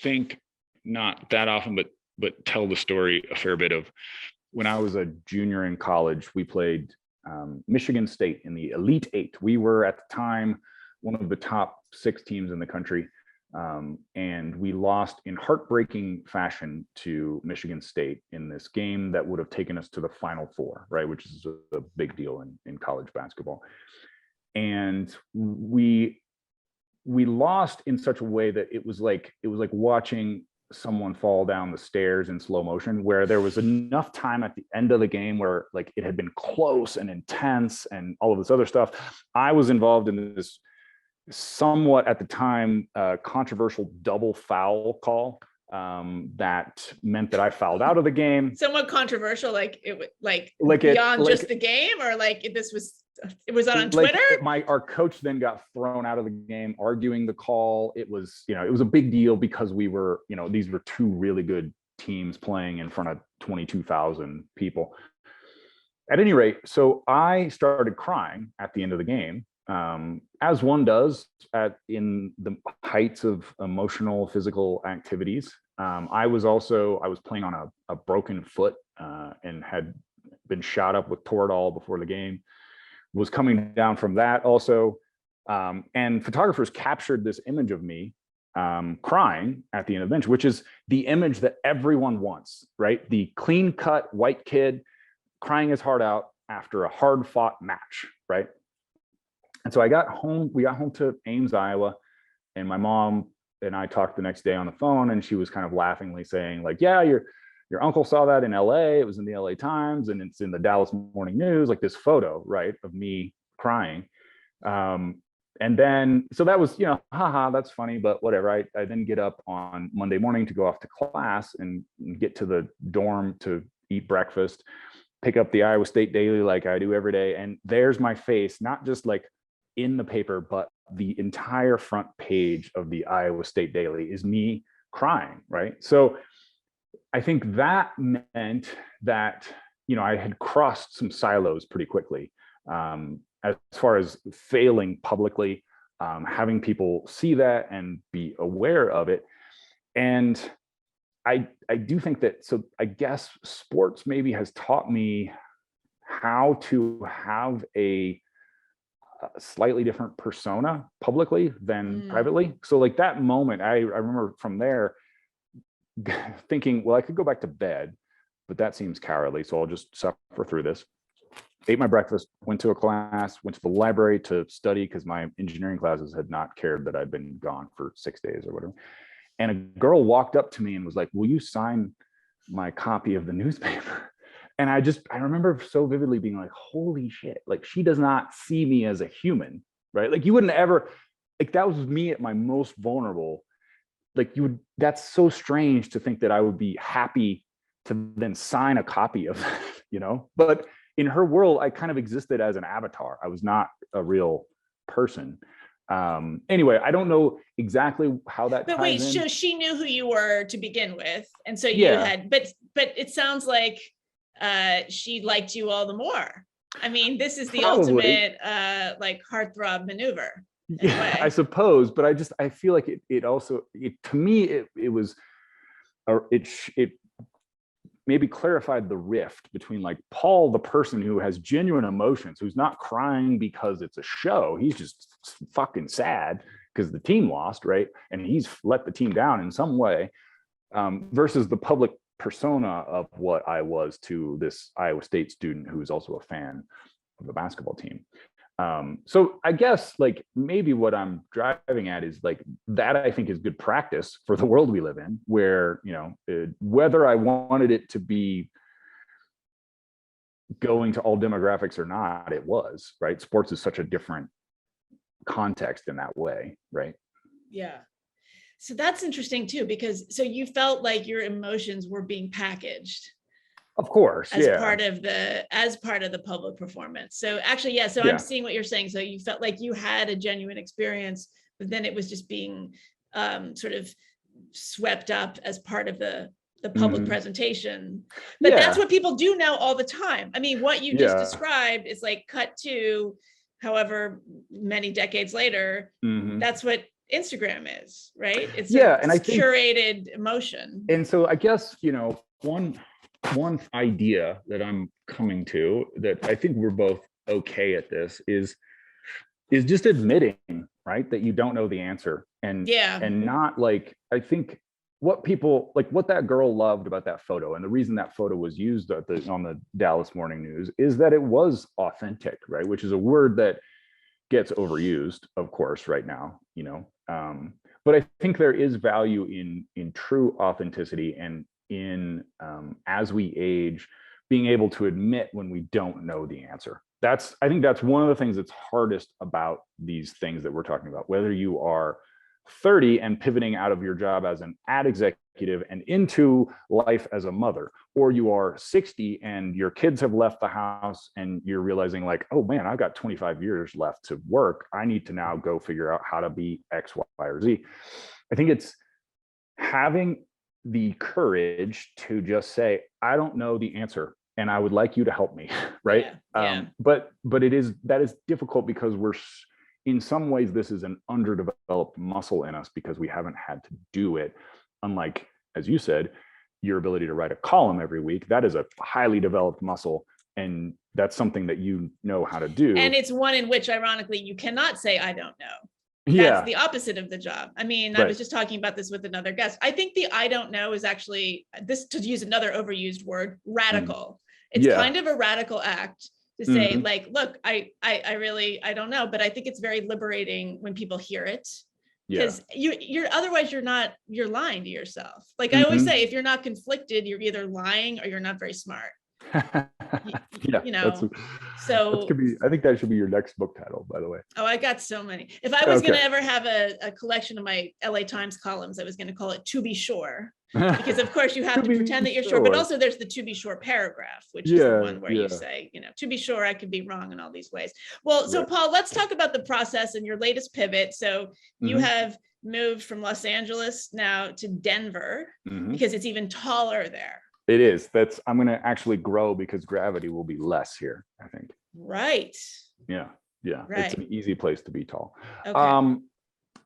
think not that often, but tell the story a fair bit of when I was a junior in college. We played Michigan State in the Elite Eight. We were at the time one of the top 6 teams in the country. And we lost in heartbreaking fashion to Michigan State in this game that would have taken us to the Final Four, right? Which is a big deal in college basketball. And we lost in such a way that it was like watching someone fall down the stairs in slow motion, where there was enough time at the end of the game where like it had been close and intense and all of this other stuff. I was involved in this somewhat at the time controversial double foul call that meant that I fouled out of the game. Somewhat controversial, beyond just the game, or like it was on Twitter. Our coach then got thrown out of the game arguing the call. It was a big deal because we were, these were 2 really good teams playing in front of 22,000 people. At any rate, so I started crying at the end of the game. As one does in the heights of emotional, physical activities. I was playing on a broken foot and had been shot up with Toradol before the game, was coming down from that also. And photographers captured this image of me crying at the end of the bench, which is the image that everyone wants, right? The clean cut white kid crying his heart out after a hard fought match, right? And so we got home to Ames, Iowa, and my mom and I talked the next day on the phone, and she was kind of laughingly saying like, yeah, your uncle saw that in LA. It was in the LA Times and it's in the Dallas Morning News, like this photo, right, of me crying. And then, so that was, haha, that's funny, but whatever. I then get up on Monday morning to go off to class and get to the dorm to eat breakfast, pick up the Iowa State Daily like I do every day. And there's my face, not just like in the paper, but the entire front page of the Iowa State Daily is me crying, right? So I think that meant that, I had crossed some silos pretty quickly as far as failing publicly, having people see that and be aware of it. And I do think that, so I guess sports maybe has taught me how to have a slightly different persona publicly than privately. So like that moment, I remember from there thinking, well, I could go back to bed, but that seems cowardly. So I'll just suffer through this. Ate my breakfast, went to a class, went to the library to study because my engineering classes had not cared that I'd been gone for 6 days or whatever. And a girl walked up to me and was like, will you sign my copy of the newspaper? And I remember so vividly being like, holy shit, like she does not see me as a human, right? Like you wouldn't ever, like that was me at my most vulnerable. Like that's so strange to think that I would be happy to then sign a copy of that, but in her world, I kind of existed as an avatar. I was not a real person. Anyway, I don't know exactly how that. But wait, so she knew who you were to begin with, and so you had. But it sounds like she liked you all the more. I mean, this is the ultimate like heartthrob maneuver. Yeah, I suppose, but I feel like it also, to me, it was, or it maybe clarified the rift between like Paul, the person who has genuine emotions, who's not crying because it's a show. He's just fucking sad because the team lost, right? And he's let the team down in some way, versus the public persona of what I was to this Iowa State student who's also a fan of the basketball team. So I guess like maybe what I'm driving at is like that I think is good practice for the world we live in, where, you know, whether I wanted it to be going to all demographics or not, it was, right? Sports is such a different context in that way, right? Yeah. So that's interesting too, because so you felt like your emotions were being packaged. Of course, as part of the public performance. So actually, yeah. So I'm seeing what you're saying. So you felt like you had a genuine experience, but then it was just being sort of swept up as part of the public presentation. But that's what people do now all the time. I mean, what you just described is like cut to however many decades later. That's what Instagram is, right? It's and I think curated emotion. And so I guess, you know, one idea that I'm coming to that I think we're both okay at this is just admitting, right, that you don't know the answer, and not like, I think what people like, what that girl loved about that photo, and the reason that photo was used on the Dallas Morning News is that it was authentic, right, which is a word that gets overused, of course, right now, you know, but I think there is value in true authenticity, and in as we age, being able to admit when we don't know the answer. I think that's one of the things that's hardest about these things that we're talking about, whether you are 30 and pivoting out of your job as an ad executive and into life as a mother, or you are 60 and your kids have left the house and you're realizing like, oh man, I've got 25 years left to work. I need to now go figure out how to be X, Y, or Z. I think it's having the courage to just say, I don't know the answer and I would like you to help me, right? But that is difficult because we're, in some ways, this is an underdeveloped muscle in us because we haven't had to do it. Unlike, as you said, your ability to write a column every week, that is a highly developed muscle, and that's something that you know how to do. And it's one in which, ironically, you cannot say, I don't know. That's the opposite of the job. I mean, I was just talking about this with another guest. I think the I don't know is actually, this, to use another overused word, radical. It's kind of a radical act to say like, look, I really, I don't know, but I think it's very liberating when people hear it, because you're otherwise you're lying to yourself. Like I always say, if you're not conflicted, you're either lying or you're not very smart. You know, so I think that should be your next book title, by the way. Oh, I got so many. If I was going to ever have a collection of my LA Times columns, I was going to call it To Be Sure, because of course you have to pretend that you're sure, but also there's the To Be Sure paragraph, which is the one where you say, you know, to be sure, I could be wrong in all these ways. Well, so Paul, let's talk about the process and your latest pivot. So you have moved from Los Angeles now to Denver because it's even taller there. It is. I'm going to actually grow because gravity will be less here, I think. Right. Yeah. Right. It's an easy place to be tall. Okay.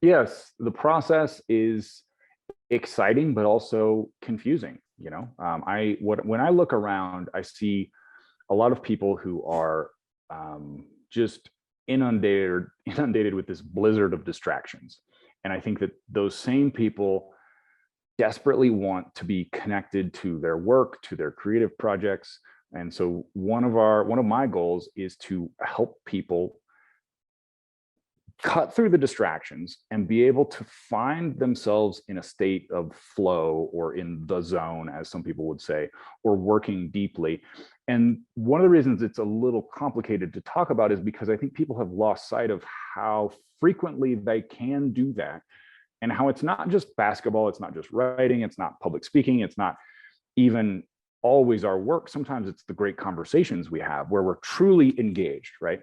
Yes, the process is exciting, but also confusing. You know, when I look around, I see a lot of people who are just inundated with this blizzard of distractions. And I think that those same people desperately want to be connected to their work, to their creative projects. And so one of my goals is to help people cut through the distractions and be able to find themselves in a state of flow, or in the zone, as some people would say, or working deeply. And one of the reasons it's a little complicated to talk about is because I think people have lost sight of how frequently they can do that, and how it's not just basketball, it's not just writing, it's not public speaking, it's not even always our work. Sometimes it's the great conversations we have where we're truly engaged, right?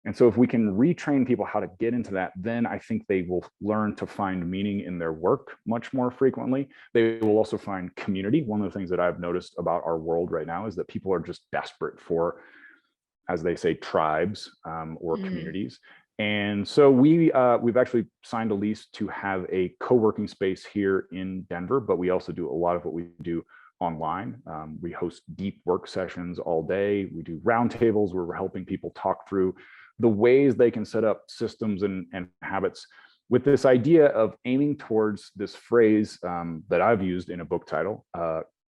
And so if we can retrain people how to get into that, then I think they will learn to find meaning in their work much more frequently. They will also find community. One of the things that I've noticed about our world right now is that people are just desperate for, as they say, tribes or communities. And so we've actually signed a lease to have a co-working space here in Denver, but we also do a lot of what we do online. We host deep work sessions all day. We do roundtables where we're helping people talk through the ways they can set up systems and habits, with this idea of aiming towards this phrase that I've used in a book title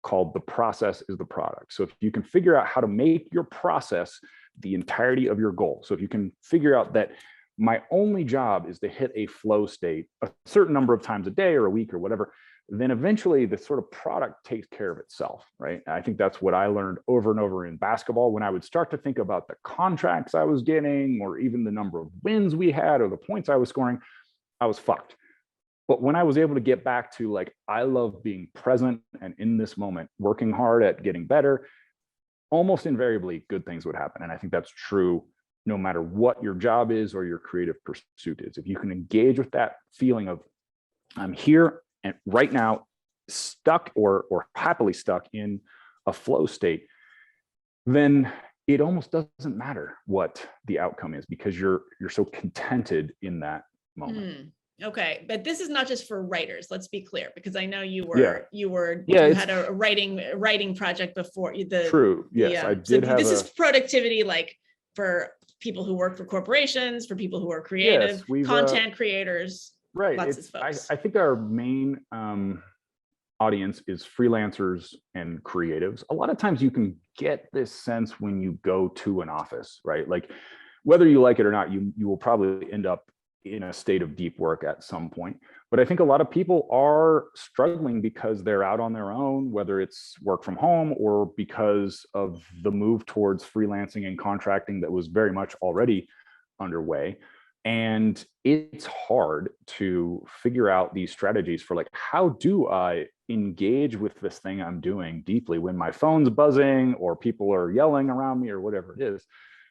called "The Process is the Product." So if you can figure out how to make your process the entirety of your goal. So if you can figure out that my only job is to hit a flow state a certain number of times a day or a week or whatever, then eventually the sort of product takes care of itself, right? And I think that's what I learned over and over in basketball. When I would start to think about the contracts I was getting, or even the number of wins we had, or the points I was scoring, I was fucked. But when I was able to get back to like, I love being present and in this moment, working hard at getting better, almost invariably good things would happen. And I think that's true no matter what your job is or your creative pursuit is. If you can engage with that feeling of I'm here and right now, stuck or happily stuck in a flow state, then it almost doesn't matter what the outcome is, because you're so contented in that moment. Okay, but this is not just for writers. Let's be clear, because I know you had a writing project before. True. Yes, I did. So this is productivity, like for people who work for corporations, for people who are creative, content creators. Right. Lots of folks. I think our main audience is freelancers and creatives. A lot of times you can get this sense when you go to an office, right? Like whether you like it or not, you will probably end up in a state of deep work at some point. But I think a lot of people are struggling because they're out on their own, whether it's work from home or because of the move towards freelancing and contracting that was very much already underway. And it's hard to figure out these strategies for like, how do I engage with this thing I'm doing deeply when my phone's buzzing or people are yelling around me or whatever it is.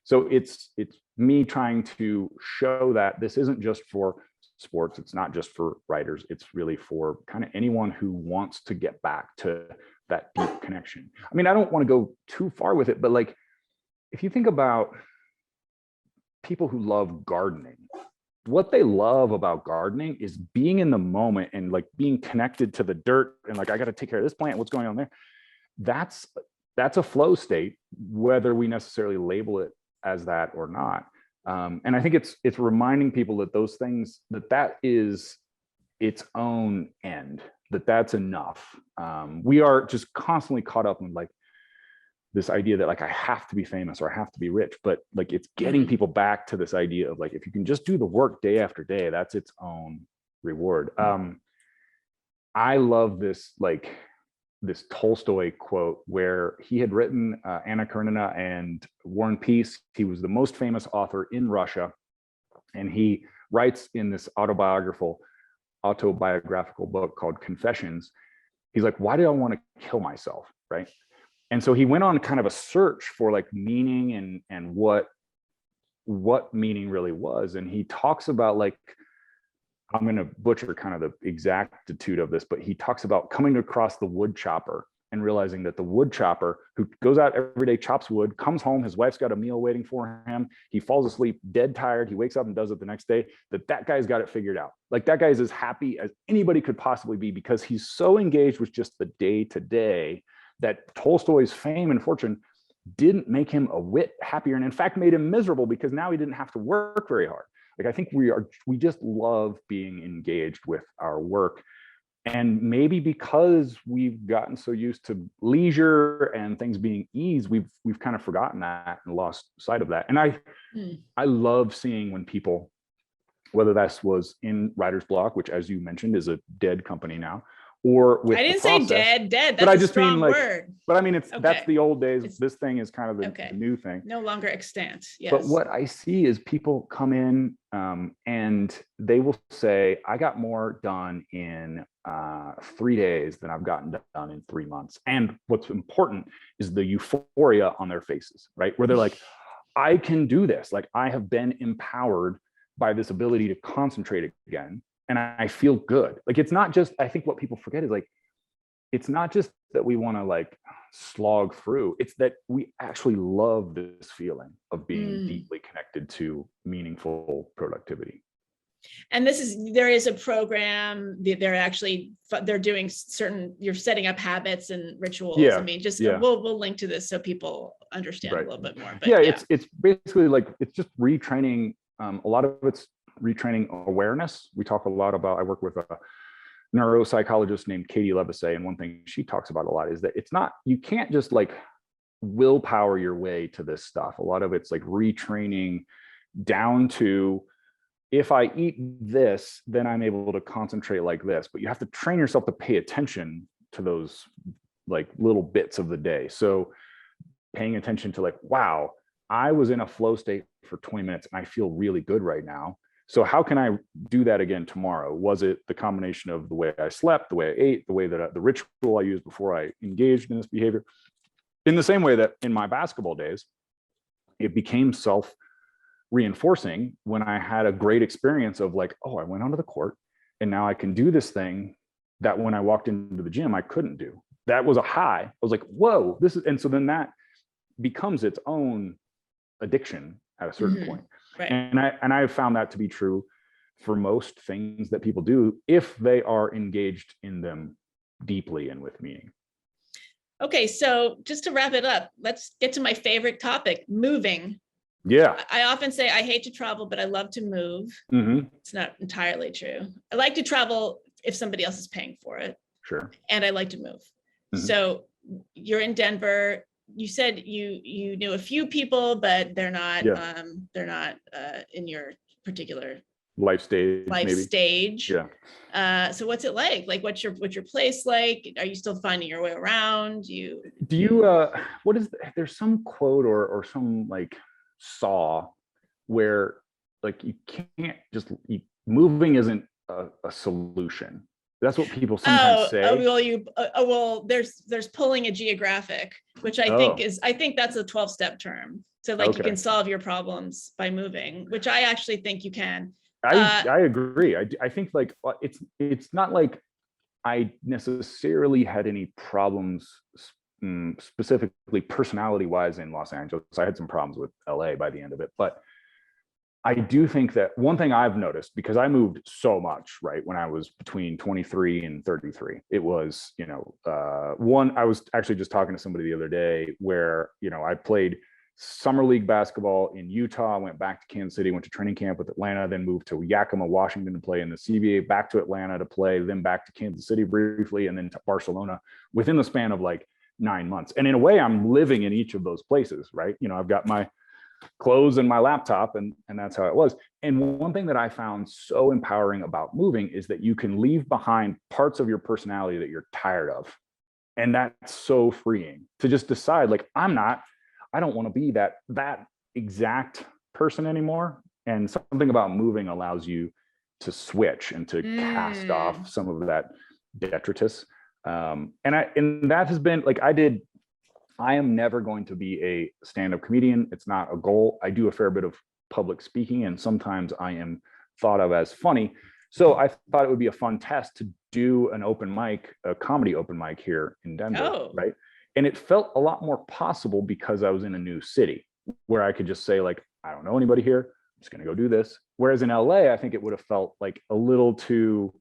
So it's me trying to show that this isn't just for sports. It's not just for writers. It's really for kind of anyone who wants to get back to that deep connection. I mean, I don't want to go too far with it, but like, if you think about people who love gardening, what they love about gardening is being in the moment and like being connected to the dirt and like, I got to take care of this plant. What's going on there? That's a flow state, whether we necessarily label it as that or not. And I think it's reminding people that those things, that is its own end, that's enough. We are just constantly caught up in like this idea that like I have to be famous or I have to be rich, but like it's getting people back to this idea of like, if you can just do the work day after day, that's its own reward. I love this Tolstoy quote where he had written Anna Karenina and War and Peace. He was the most famous author in Russia. And he writes in this autobiographical book called Confessions. He's like, why did I want to kill myself? Right. And so he went on kind of a search for like meaning and what meaning really was. And he talks about like, I'm going to butcher kind of the exactitude of this, but he talks about coming across the wood chopper and realizing that the wood chopper who goes out every day, chops wood, comes home, his wife's got a meal waiting for him. He falls asleep, dead tired. He wakes up and does it the next day. That guy's got it figured out. Like that guy's as happy as anybody could possibly be because he's so engaged with just the day to day that Tolstoy's fame and fortune didn't make him a whit happier. And in fact, made him miserable because now he didn't have to work very hard. Like, I think we just love being engaged with our work. And maybe because we've gotten so used to leisure and things being ease, we've kind of forgotten that and lost sight of that. And I love seeing when people, whether that was in Writer's Block, which as you mentioned is a dead company now, or with I didn't say dead. That's but I a just strong mean like, word. But I mean, that's the old days. This thing is kind of the new thing. No longer extant. Yes. But what I see is people come in and they will say, I got more done in 3 days than I've gotten done in 3 months. And what's important is the euphoria on their faces, right? Where they're like, I can do this. Like I have been empowered by this ability to concentrate again. And I feel good. Like, it's not just, I think what people forget is like, it's not just that we want to like slog through, it's that we actually love this feeling of being deeply connected to meaningful productivity. And there is a program, they're doing certain, you're setting up habits and rituals. Yeah, I mean, we'll link to this so people understand a little bit more. But it's basically like, it's just retraining. A lot of it's retraining awareness. We talk a lot about, I work with a neuropsychologist named Katie Levisay, and one thing she talks about a lot is that it's not, you can't just like willpower your way to this stuff. A lot of it's like retraining down to, if I eat this, then I'm able to concentrate like this. But you have to train yourself to pay attention to those like little bits of the day. So paying attention to like, wow, I was in a flow state for 20 minutes and I feel really good right now. So how can I do that again tomorrow? Was it the combination of the way I slept, the way I ate, the way that the ritual I used before I engaged in this behavior? In the same way that in my basketball days, it became self-reinforcing when I had a great experience of like, oh, I went onto the court and now I can do this thing that when I walked into the gym, I couldn't do. That was a high. I was like, whoa, this is, and so then that becomes its own addiction at a certain point. Right. And I've found that to be true for most things that people do if they are engaged in them deeply and with meaning. Okay, so just to wrap it up, let's get to my favorite topic, moving. Yeah. I often say I hate to travel, but I love to move. It's not entirely true. I like to travel if somebody else is paying for it. Sure. And I like to move. So you're in Denver. You said you knew a few people, but they're not in your particular life stage. So what's it like? Like, what's your place like? Are you still finding your way around? There's some quote or some like saw where like you can't just moving isn't a solution. That's what people sometimes say. There's pulling a geographic, which I think that's a 12-step term. So like you can solve your problems by moving, which I actually think you can. I agree. I think like it's not like I necessarily had any problems specifically personality wise in Los Angeles. I had some problems with LA by the end of it, but I do think that one thing I've noticed, because I moved so much, right, when I was between 23 and 33, it was, I was actually just talking to somebody the other day where, I played summer league basketball in Utah, went back to Kansas City, went to training camp with Atlanta, then moved to Yakima, Washington to play in the CBA, back to Atlanta to play, then back to Kansas City briefly, and then to Barcelona within the span of like 9 months. And in a way, I'm living in each of those places, right? I've got my clothes and my laptop, and that's how it was. And one thing that I found so empowering about moving is that you can leave behind parts of your personality that you're tired of. And that's so freeing to just decide, like, I don't want to be that exact person anymore. And something about moving allows you to switch and to cast off some of that detritus. And that has been like, I am never going to be a stand-up comedian. It's not a goal. I do a fair bit of public speaking, and sometimes I am thought of as funny. So I thought it would be a fun test to do an open mic, a comedy open mic here in Denver, right? And it felt a lot more possible because I was in a new city where I could just say, like, I don't know anybody here. I'm just going to go do this. Whereas in LA, I think it would have felt like a little too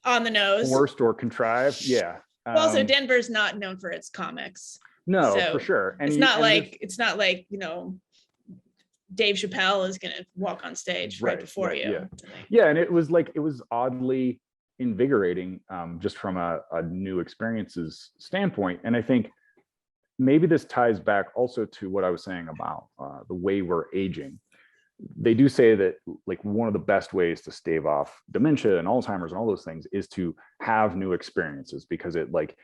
on the nose, forced or contrived. Yeah. Also, Denver's not known for its comics. No, so for sure. And it's not like Dave Chappelle is going to walk on stage right before you. Yeah. And it was oddly invigorating, just from a new experiences standpoint. And I think maybe this ties back also to what I was saying about the way we're aging. They do say that like one of the best ways to stave off dementia and Alzheimer's and all those things is to have new experiences, because it like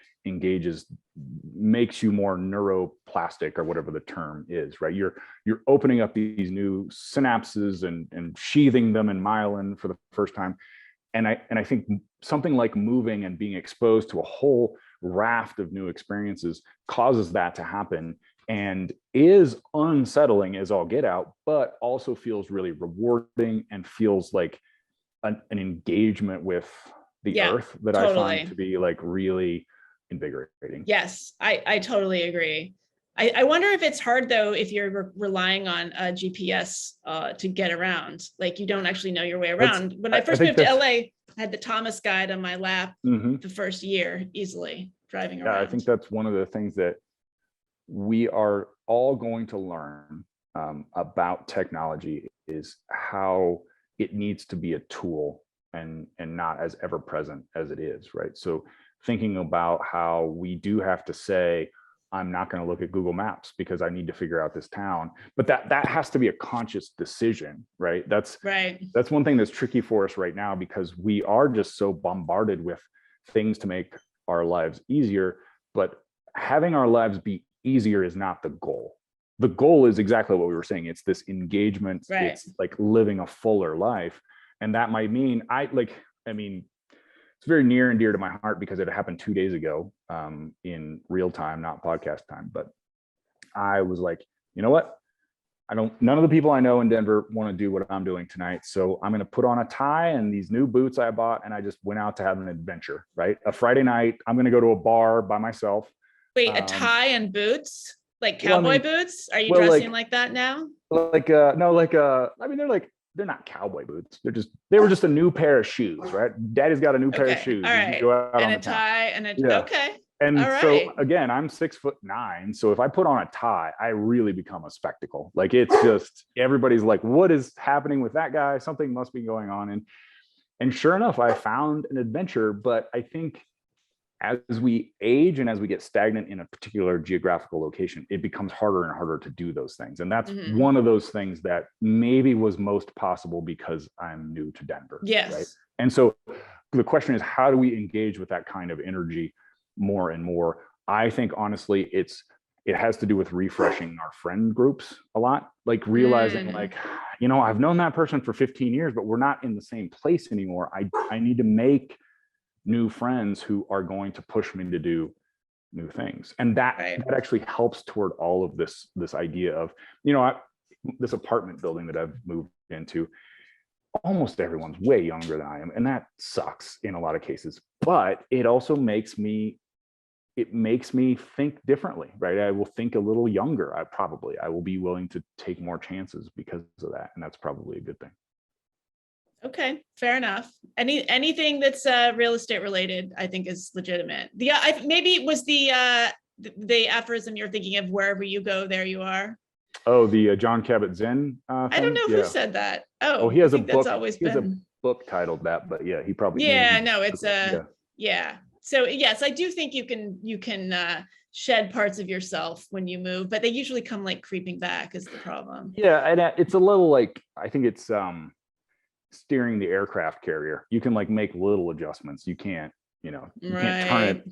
makes you more neuroplastic, or whatever the term is, right? You're opening up these new synapses and sheathing them in myelin for the first time. And I think something like moving and being exposed to a whole raft of new experiences causes that to happen, and is unsettling as all get out, but also feels really rewarding and feels like an engagement with the earth that I find to be like really invigorating. Yes, I totally agree. I wonder if it's hard though, if you're relying on a GPS to get around, like you don't actually know your way around. When I first moved to LA, I had the Thomas guide on my lap the first year, easily driving around. I think that's one of the things that we are all going to learn about technology, is how it needs to be a tool and not as ever present as it is, right? So thinking about how we do have to say, I'm not going to look at Google Maps because I need to figure out this town, but that has to be a conscious decision, right? That's one thing that's tricky for us right now, because we are just so bombarded with things to make our lives easier, but having our lives be easier is not the goal. The goal is exactly what we were saying. It's this engagement. It's like living a fuller life. And that might mean it's very near and dear to my heart because it happened 2 days ago in real time, not podcast time. But I was like, you know what? None of the people I know in Denver want to do what I'm doing tonight. So I'm going to put on a tie and these new boots I bought. And I just went out to have an adventure, right? A Friday night, I'm going to go to a bar by myself. Wait, a tie and boots? Like cowboy boots? Are you dressing like that now? They're not cowboy boots. They were just a new pair of shoes, right? Daddy's got a new pair of shoes. All right. And a tie and okay. And so again, I'm 6'9". So if I put on a tie, I really become a spectacle. Like it's just, everybody's like, what is happening with that guy? Something must be going on. And sure enough, I found an adventure. But I think as we age and as we get stagnant in a particular geographical location, it becomes harder and harder to do those things. And that's one of those things that maybe was most possible because I'm new to Denver. Yes. Right? And so the question is, how do we engage with that kind of energy more and more? I think honestly, it has to do with refreshing our friend groups a lot, like realizing I've known that person for 15 years, but we're not in the same place anymore. I need to make new friends who are going to push me to do new things. And that actually helps toward all of this idea of, this apartment building that I've moved into, almost everyone's way younger than I am. And that sucks in a lot of cases, but it also makes me think differently, right? I will think a little younger. I will be willing to take more chances because of that. And that's probably a good thing. Okay, fair enough. Anything that's real estate related, I think is legitimate. Maybe it was the aphorism you're thinking of, wherever you go, there you are. Oh, the John Kabat-Zinn thing? I don't know who said that. Oh, he has a book. That's always been a book titled that, but yeah, he probably. So yes, I do think you can shed parts of yourself when you move, but they usually come like creeping back is the problem. Yeah, and it's a little like, I think it's steering the aircraft carrier. You can like make little adjustments. You can't, can't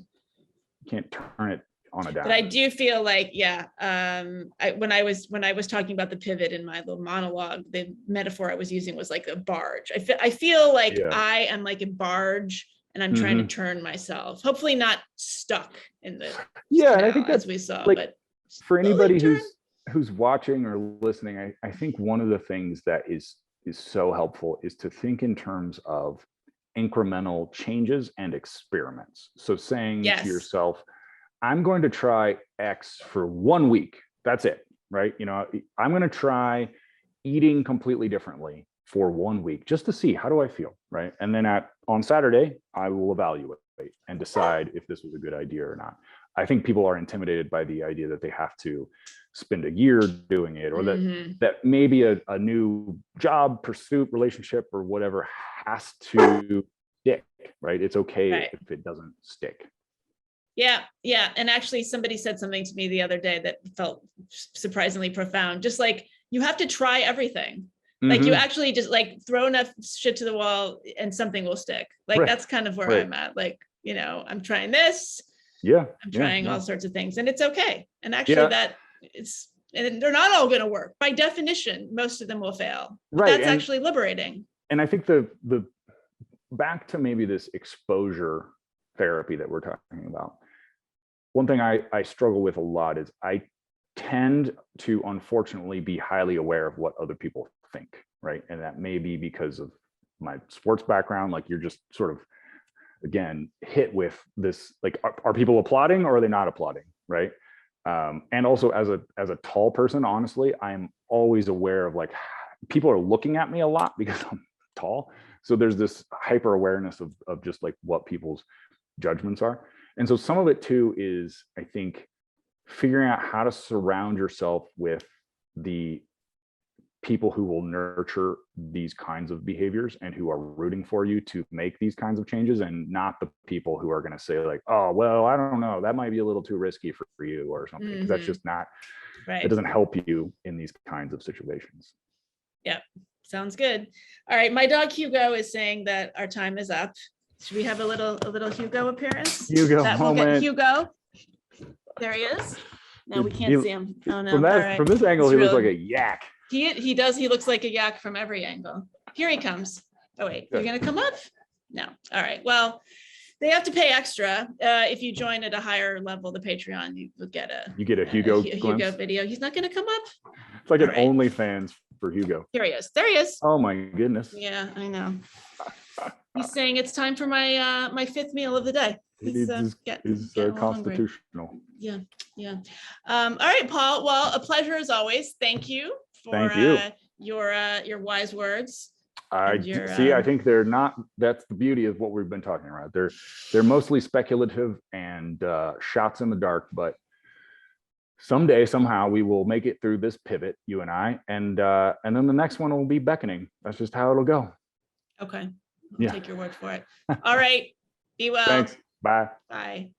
turn it on a dime. But I do feel like, when I was talking about the pivot in my little monologue, the metaphor I was using was like a barge. I feel like I am like a barge and I'm trying to turn myself, hopefully not stuck in the and I think that's, as we saw, like, but for anybody who's watching or listening, I think one of the things that is so helpful is to think in terms of incremental changes and experiments. So saying to yourself, I'm going to try X for 1 week. That's it, right? I'm going to try eating completely differently for 1 week just to see, how do I feel, right? And then on Saturday, I will evaluate and decide if this was a good idea or not. I think people are intimidated by the idea that they have to spend a year doing it, or that maybe a new job, pursuit, relationship, or whatever has to stick, right? It's okay if it doesn't stick. Yeah. And actually somebody said something to me the other day that felt surprisingly profound. Just like, you have to try everything. Like you actually just like throw enough shit to the wall and something will stick. Like that's kind of where I'm at. Like, I'm trying this. I'm trying all sorts of things, and it's okay. And actually and they're not all going to work. By definition, most of them will fail. But that's actually liberating. And I think the back to maybe this exposure therapy that we're talking about. One thing I struggle with a lot is I tend to unfortunately be highly aware of what other people think, right? And that may be because of my sports background. Like you're just sort of again, hit with this, like, are people applauding or are they not applauding, right? And also as a tall person, honestly, I'm always aware of, like, people are looking at me a lot because I'm tall. So there's this hyper awareness of just like what people's judgments are. And so some of it too is, I think, figuring out how to surround yourself with the people who will nurture these kinds of behaviors and who are rooting for you to make these kinds of changes, and not the people who are going to say like, oh, well, I don't know, that might be a little too risky for you or something, because that's just not, it doesn't help you in these kinds of situations. Yep. Sounds good. All right. My dog Hugo is saying that our time is up. Should we have a little Hugo appearance? Hugo, Hugo. There he is. No, we can't see him. Oh no. From this angle, he looks like a yak. He does. He looks like a yak from every angle. Here he comes. Oh wait, you're gonna come up? No. All right. Well, they have to pay extra. If you join at a higher level, the Patreon, you will get a Hugo video. He's not gonna come up. It's like an OnlyFans for Hugo. Here he is. There he is. Oh my goodness. Yeah, I know. He's saying it's time for my my fifth meal of the day. He's constitutional. Yeah. All right, Paul. Well, a pleasure as always. Thank you for your wise words. I think they're not. That's the beauty of what we've been talking about. They're mostly speculative and shots in the dark, but someday, somehow, we will make it through this pivot, you and I, and then the next one will be beckoning. That's just how it'll go. Okay. I'll take your word for it. All right. Be well. Thanks. Bye. Bye.